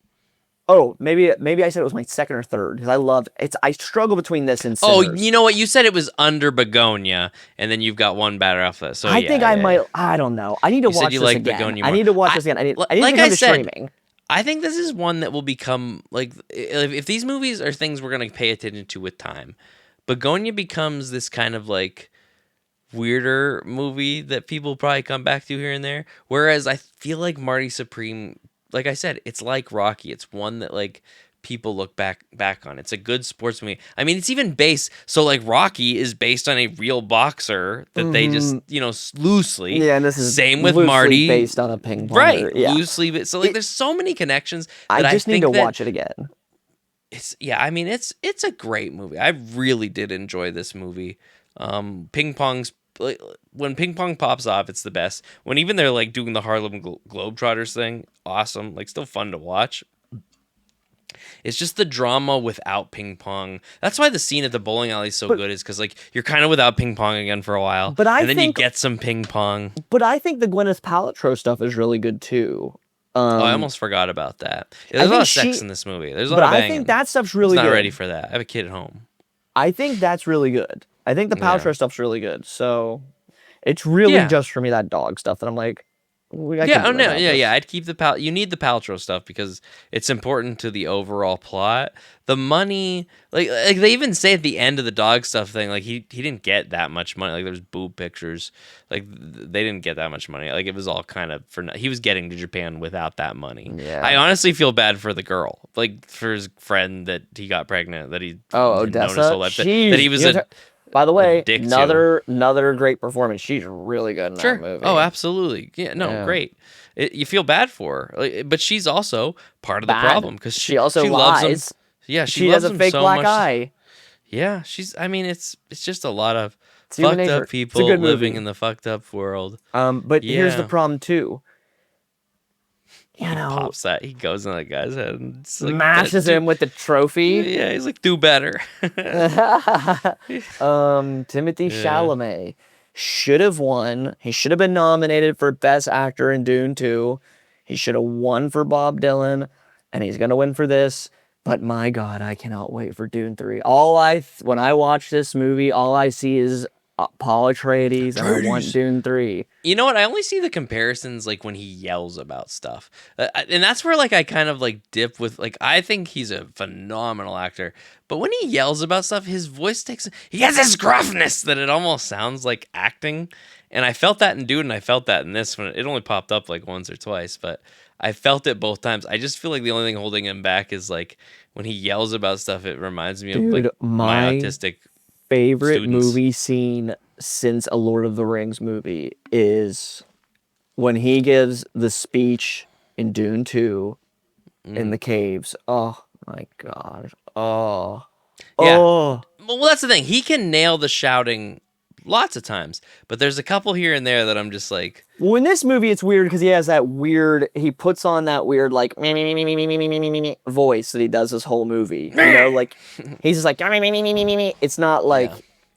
Oh, maybe I said it was my second or third because I loved it's. I struggle between this and Sinners. Oh, you know what? You said it was under Bugonia, and then you've got one batter off that. So I think I might. I don't know. I need to watch this again. I need to watch this again. I need like to I come to said, streaming. I think this is one that will become like if these movies are things we're gonna pay attention to with time. Bugonia becomes this kind of like weirder movie that people probably come back to here and there. Whereas I feel like Marty Supreme, like I said, it's like Rocky. It's one that like people look back on. It's a good sports movie. I mean, it's even based. So like Rocky is based on a real boxer that they just loosely. Yeah, and this is same with Marty, based on a ping pong. Right, Yeah. loosely. So like, there's so many connections. That I just need to that watch it again. I mean, it's a great movie. I really did enjoy this movie. Ping Pong's like, when Ping Pong pops off, it's the best. When even they're like doing the Harlem Globetrotters thing, awesome. Like still fun to watch. It's just the drama without Ping Pong. That's why the scene at the bowling alley is so good. Is because like you're kind of without Ping Pong again for a while, and then you get some Ping Pong. But I think the Gwyneth Paltrow stuff is really good too. I almost forgot about that. Yeah, there's a lot of sex in this movie. There's a lot of banging. I think that stuff's really good. Not ready for that. I have a kid at home. I think that's really good. I think the Paltrow stuff's really good. So it's really just for me that dog stuff that I'm like, I'd keep the you need the Paltrow stuff because it's important to the overall plot. The money, like they even say at the end of the dog stuff thing, like he didn't get that much money. Like there was boob pictures, like they didn't get that much money. Like it was all kind of he was getting to Japan without that money. Yeah. I honestly feel bad for the girl, like for his friend that he got pregnant, that he Odessa, known his whole life, that he was by the way, another great performance. She's really good in that movie. Oh, absolutely. Yeah, great. You feel bad for her, but she's also part of the problem because she also loves lies. him. Yeah, she has a fake black eye. Yeah, I mean, it's just a lot of fucked up people living in the fucked up world. But here's the problem too. He pops that. He goes in that guy's head and smashes him with the trophy. Yeah, he's like, do better. Timothy Chalamet should have won. He should have been nominated for Best Actor in Dune 2. He should have won for Bob Dylan, and he's gonna win for this. But my God, I cannot wait for Dune 3. When I watch this movie, all I see is Paul Atreides, and I want Dune 3. You know what? I only see the comparisons like when he yells about stuff. And that's where like I kind of like dip with like I think he's a phenomenal actor. But when he yells about stuff, his voice he has this gruffness that it almost sounds like acting. And I felt that in Dune and I felt that in this one. It only popped up like once or twice, but I felt it both times. I just feel like the only thing holding him back is like when he yells about stuff, it reminds me of like my autistic favorite students. Movie scene since a Lord of the Rings movie is when he gives the speech in Dune 2 in the caves. Oh my God. Oh. Yeah. Oh. Well, that's the thing. He can nail the shouting lots of times, but there's a couple here and there that I'm just like. Well, in this movie, it's weird because he has that weird. He puts on that weird like voice that he does this whole movie. You know, like he's just like It's not like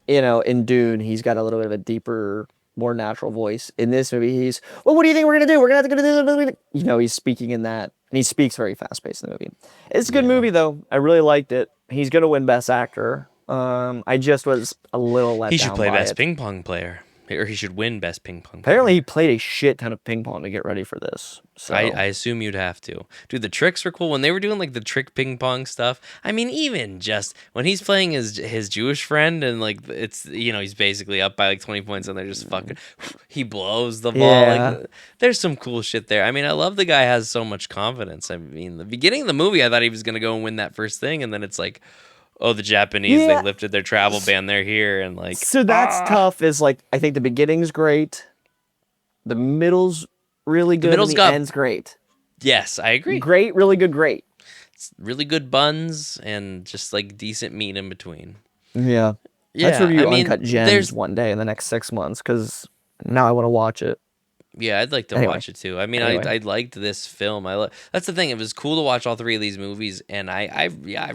in Dune he's got a little bit of a deeper, more natural voice. In this movie, he's what do you think we're gonna do? We're gonna have to go to this. You know, he's speaking in that, and he speaks very fast paced in the movie. It's a good movie though. I really liked it. He's gonna win Best Actor. I just was a little let down. He should play Best Ping Pong Player. Or he should win Best Ping Pong Player. Apparently he played a shit ton of ping pong to get ready for this. So I assume you'd have to. Dude, the tricks were cool. When they were doing like the trick ping pong stuff, I mean, even just when he's playing his Jewish friend and like it's, he's basically up by like 20 points and they're just fucking, he blows the ball. Yeah. Like, there's some cool shit there. I mean, I love the guy has so much confidence. I mean, the beginning of the movie, I thought he was going to go and win that first thing. And then it's like, oh, the Japanese, they lifted their travel ban. They're here. And like, so that's tough is like, I think the beginning's great. The middle's really good. The end's great. Yes, I agree. Great, really good, great. really good buns and just like decent meat in between. Yeah. Let's Yeah, I review mean, Uncut Gems there's one day in the next 6 months, because now I want to watch it. yeah, I'd like to Anyway, watch it too. I mean, anyway. I liked this film. That's the thing. It was cool to watch all three of these movies, and I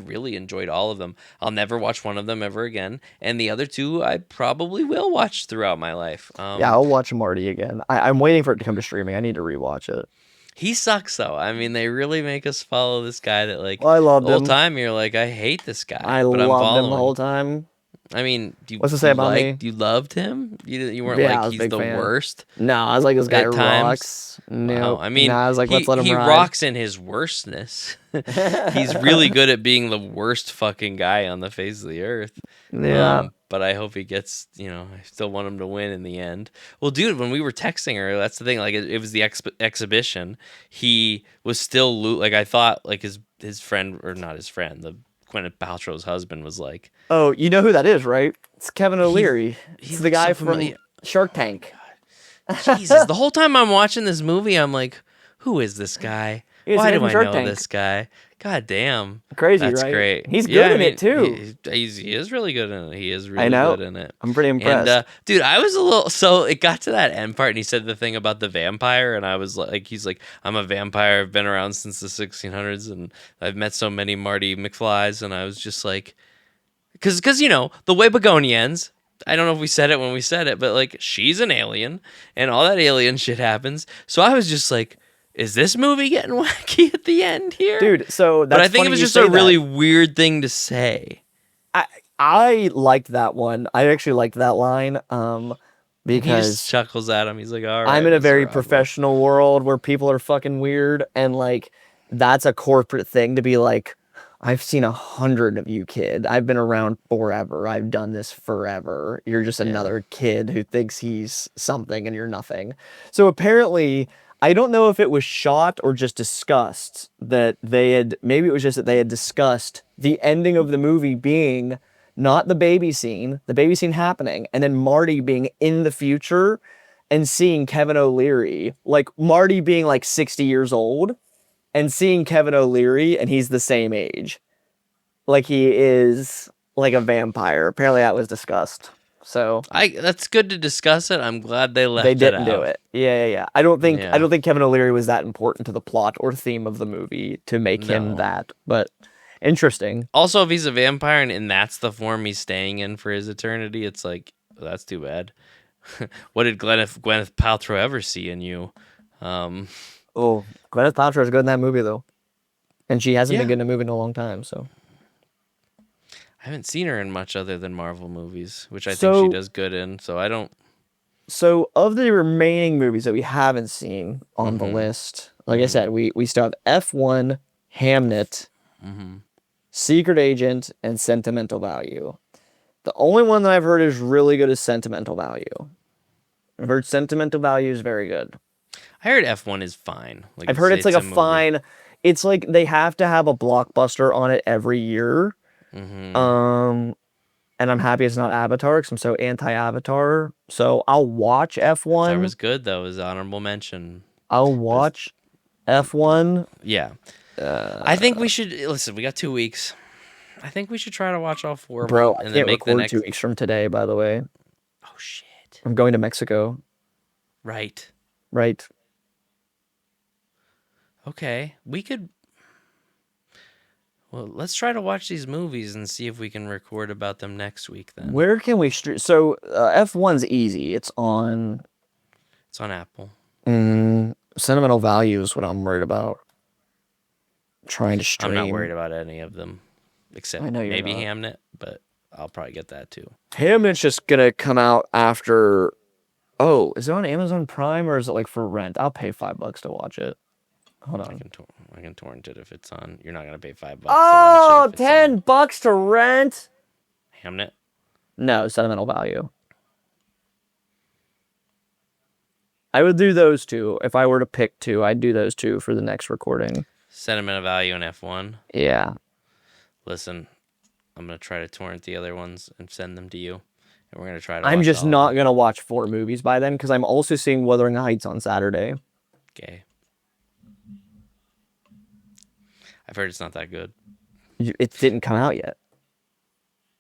really enjoyed all of them. I'll never watch one of them ever again, and the other two I probably will watch throughout my life. Yeah, I'll watch Marty again. I'm waiting for it to come to streaming. I need to rewatch it. He sucks though. I mean, they really make us follow this guy that like Well, I the loved whole him. time you're like, I hate this I guy, but I'm loved him the following. whole time. I mean, What's to say about me? you loved him? You weren't Yeah, like I was a he's big the fan. worst No, I was like, this guy at times. rocks. Wow. Nope. I No, mean, I was like, let's let him he ride. rocks in his worstness. He's really good at being the worst fucking guy on the face of the earth. Yeah. But I hope he gets, I still want him to win in the end. Well, dude, when we were texting her, that's the thing. Like, it was the exhibition. He was still like I thought, like his friend or not his friend, the Gwyneth Paltrow's husband was like, Oh, you know who that is, right? It's Kevin he O'Leary. he It's the looks guy so from familiar. Shark Tank. Jesus, the whole time I'm watching this movie, I'm like, who is this guy? He's the Why guy do from I Shark know Tank. this guy? God damn. Crazy, That's right? great. He's Yeah, good I in it mean, too. he is really good in it. He is I really know. good in it. I'm pretty And impressed. dude, I was a little so it got to that end part and he said the thing about the vampire and I was like he's like I'm a vampire. I've been around since the 1600s and I've met so many Marty McFlys and I was just like cuz the way Bugonia ends, I don't know if we said it when we said it, but like she's an alien and all that alien shit happens. So I was just like is this movie getting wacky at the end here? Dude, so But I that's think it funny was you just a say really that. weird thing to say. I I liked that one. I actually liked that line And he just because chuckles at him. He's like, "All I'm right, in a Mr. very Rockwell." professional world where people are fucking weird, and like that's a corporate thing to be like, I've seen 100 of you, kid. I've been around forever. I've done this forever. You're just Yeah. another kid who thinks he's something and you're nothing. So apparently, I don't know if it was shot or just discussed that maybe it was just that they had discussed the ending of the movie being not the baby scene happening, and then Marty being in the future and seeing Kevin O'Leary, like Marty being like 60 years old and seeing Kevin O'Leary and he's the same age. Like he is like a vampire. Apparently that was discussed. So That's good to discuss it. I'm glad they they left it didn't do out. it. Yeah. I don't Yeah. think Kevin O'Leary was that important to the plot or theme of the movie to make him No. that, but interesting. Also, if he's a vampire and that's the form he's staying in for his eternity, it's like that's too bad. What did Gwyneth Paltrow ever see in you? Um, Oh, Gwyneth Paltrow is good in that movie though. And she hasn't been yeah, good in a movie in a long time, so. I haven't seen her in much other than Marvel movies, which I think she So does good in. So I don't. So of the remaining movies that we haven't seen on the Mm-hmm. list, like I Mm-hmm. said, we still have F1, Hamnet, Mm-hmm. Secret Agent, and Sentimental Value. The only one that I've heard is really good is Sentimental Value. I've heard Sentimental Value is very good. I heard F1 is fine. Like I've heard it's like it's a a movie. fine. It's like they have to have a blockbuster on it every year. Mm-hmm. Um, and I'm happy it's not Avatar because I'm so anti-Avatar. So I'll watch Avatar F1. was good though. It was honorable mention. I'll But it's, watch F1. yeah, I think we should listen. We got 2 weeks. I think we should try to watch all four of Bro, them I and then can't make the record next. 2 weeks from today, by the way. Oh shit! I'm going to Mexico, Right. right? Okay. We could. Well, let's try to watch these movies and see if we can record about them next week. Then Where can we stream? So, F1's easy. It's on it's on Apple. Sentimental Value is what I'm worried about. Trying to I'm not stream. worried about any of them, except I know you're maybe not. Hamnet, but I'll probably get that too. Hamlet's just gonna come out after. Oh, is it on Amazon Prime or is it like for rent? I'll pay $5 to watch it. Hold I on. can I can torrent it if it's on. You're not gonna pay $5 to watch Oh, it if it's on $10 to rent? Hamnet. No, Sentimental Value. I would do those two. If I were to pick two, I'd do those two for the next recording. Sentimental Value and F1. Yeah. Listen, I'm gonna try to torrent the other ones and send them to you, and we're gonna try to I'm watch just all of not them. going to watch 4 movies by then because I'm also seeing Wuthering Heights on Saturday. Okay. I've heard it's not that good. It didn't come out yet.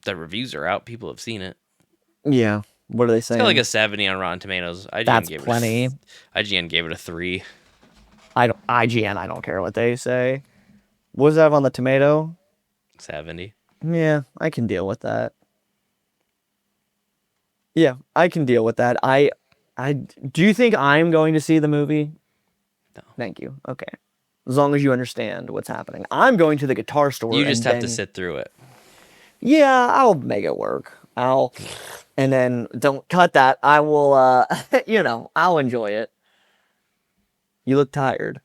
The reviews are out. People have seen it. Yeah. What are they It's got saying? like a 70 on Rotten Tomatoes. That's plenty. IGN gave it a 3. IGN, I don't care what they say. What does that have on the tomato? 70. Yeah, I can deal with that. Yeah, I can deal with that. Do you think I'm going to see the movie? No. Thank you. Okay. As long as you understand what's happening. I'm going to the guitar store. You just have to sit through it. Yeah, I'll make it work. And then don't cut that. I will, I'll enjoy it. You look tired.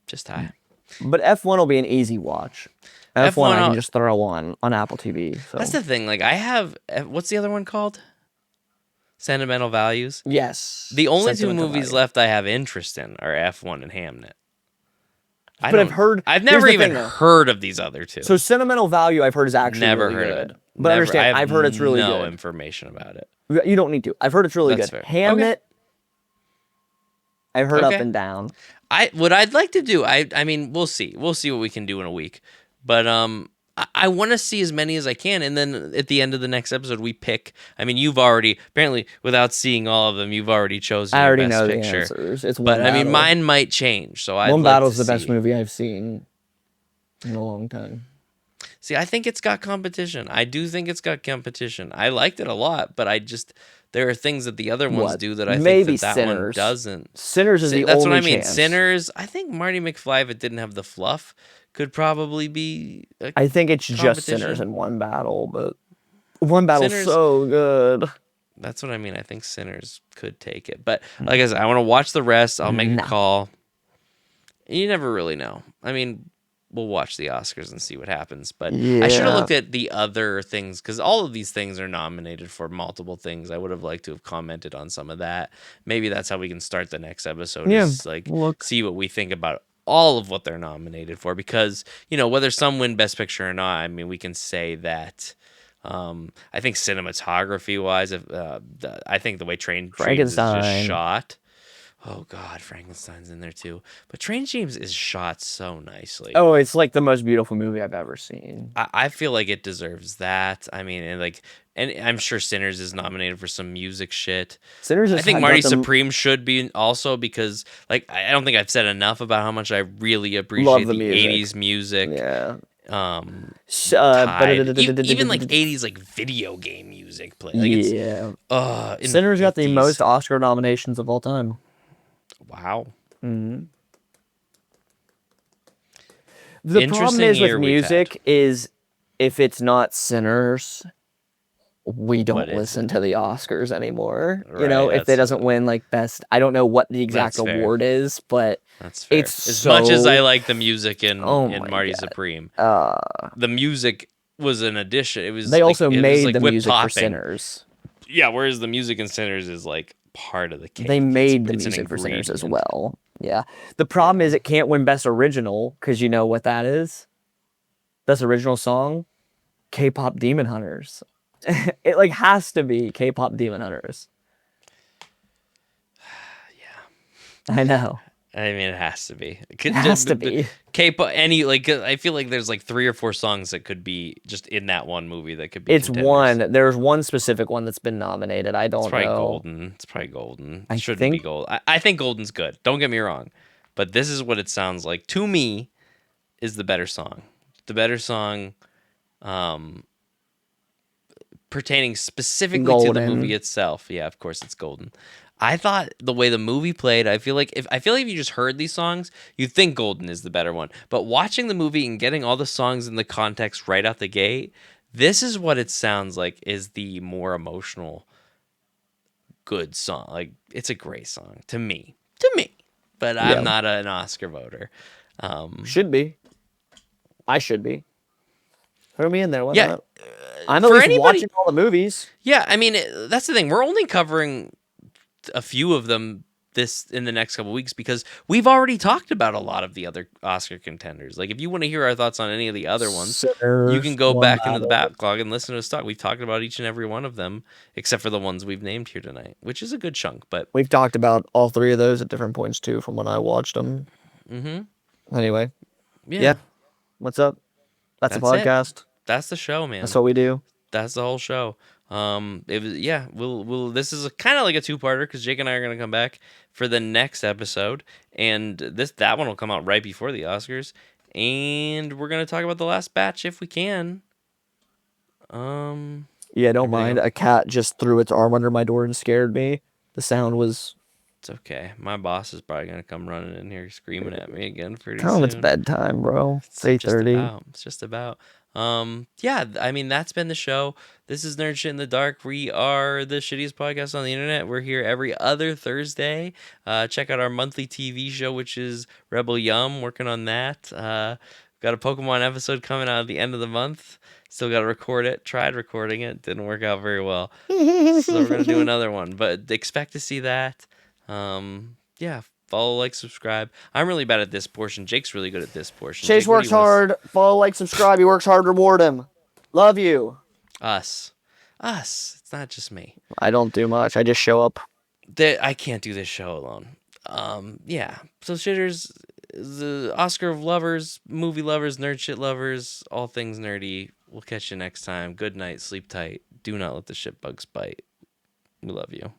Just tired. But F1 will be an easy watch. F1 I can just throw on Apple TV. So. That's the thing. Like I have, what's the other one called? Sentimental Values. Yes. The only two movies left I have interest in are F1 and Hamnet. I've never even heard of these other two. So Sentimental Value I've heard is actually never really heard good. of it. But understand, I've heard it's really good. No information about it. You don't need to. I've heard it's really That's good. fair. Hamnet, Okay. I've heard up and down. What I'd like to do, I mean, we'll see. We'll see what we can do in a week. But I want to see as many as I can, and then at the end of the next episode, we pick. I mean, you've already apparently, without seeing all of them, you've already chosen. I already your best know picture. the answers. It's one but battle. I mean, mine might change. So One Battle's the best movie I've seen in a long time. See, I think it's got competition. I do think it's got competition. I liked it a lot, but there are things that the other ones do that I think that one doesn't. Sinners is the only That's what I mean. chance. Sinners, I think Marty McFly, if it didn't have the fluff, could probably be I think it's just Sinners in One Battle, but One Battle's so good. That's what I mean. I think Sinners could take it. But like I said, I want to watch the rest. I'll make a call. You never really know. I mean, we'll watch the Oscars and see what happens. But I should have looked at the other things because all of these things are nominated for multiple things. I would have liked to have commented on some of that. Maybe that's how we can start the next episode. Yeah, is see what we think about all of what they're nominated for. Because, whether some win Best Picture or not, I mean, we can say that. I think cinematography-wise, I think the way Train Dreams is just shot. Oh God, Frankenstein's in there too. But Train Dreams is shot so nicely. Oh, it's like the most beautiful movie I've ever seen. I feel like it deserves that. I mean, and I'm sure Sinners is nominated for some music shit. Sinners is I think Marty Supreme should be also because, like, I don't think I've said enough about how much I really appreciate the 80s music. Yeah. Even like 80s like video game music play. Like Sinners got the most Oscar nominations of all time. Wow. Mm-hmm. The problem is with music is if it's not Sinners, we don't listen to the Oscars anymore. Right, if it doesn't win like best, I don't know what the exact award is, but that's fair. As much as I like the music in Marty Supreme, the music was an addition. It was they also made the music for Sinners. Yeah, whereas the music in Sinners is like part of the cake. They made the music for Sinners as well. Yeah. The problem is it can't win Best Original because you know what that is? Best Original Song? K-pop Demon Hunters. It like has to be K-pop Demon Hunters. Yeah. I know. I mean, it has to be. It has to be. K-pop, I feel like there's like 3 or 4 songs that could be just in that one movie that could be. It's contenders. One. There's one specific one that's been nominated. I don't know. Golden. It's probably Golden. It shouldn't be Gold. I think Golden's good. Don't get me wrong, but this is what it sounds like to me. Is the better song. The better song, pertaining specifically to the movie itself. Yeah, of course, it's Golden. I thought the way the movie played, I feel like if you just heard these songs, you'd think Golden is the better one. But watching the movie and getting all the songs in the context right out the gate, this is what it sounds like is the more emotional, good song. Like, it's a great song to me. But I'm not an Oscar voter. Should be. I should be. Throw me in there. Why not? I'm at least watching all the movies. Yeah, I mean, that's the thing. We're only covering a few of them in the next couple of weeks because we've already talked about a lot of the other Oscar contenders. Like if you want to hear our thoughts on any of the other ones, you can go back into the backlog and listen to us talk. We've talked about each and every one of them except for the ones we've named here tonight, which is a good chunk. But we've talked about all 3 of those at different points too from when I watched them. Mm-hmm. Anyway, Yeah. Yeah, What's up? That's a that's it. podcast. That's the show, That's man. what we do. That's the whole show. It was yeah. We'll. This is kind of like a two-parter because Jake and I are gonna come back for the next episode, and that one will come out right before the Oscars, and we're gonna talk about the last batch if we can. Yeah, don't Everything mind. else. A cat just threw its arm under my door and scared me. The sound was. It's okay. My boss is probably gonna come running in here screaming at me again pretty Tell him it's soon. bedtime, bro. It's It's just 8:30. about. It's just about. Yeah, I mean that's been the show. This is Nerd Shit in the Dark. We are the shittiest podcast on the internet. We're here every other Thursday. Check out our monthly TV show, which is Rebel Yum. Working on that. Got a Pokemon episode coming out at the end of the month. Still got to record it. Tried recording it. Didn't work out very well. So we're gonna do another one, but expect to see that. Yeah, follow, like, subscribe. I'm really bad at this portion. Jake's really good at this portion. Chase Jake, what do works you want to? hard. Follow, like, subscribe. He works hard. Reward him. Love you. Us, us. It's not just me. I don't do much. I just show up. I can't do this show alone. Yeah. So shitters, the Oscar of lovers, movie lovers, nerd shit lovers, all things nerdy. We'll catch you next time. Good night. Sleep tight. Do not let the shit bugs bite. We love you.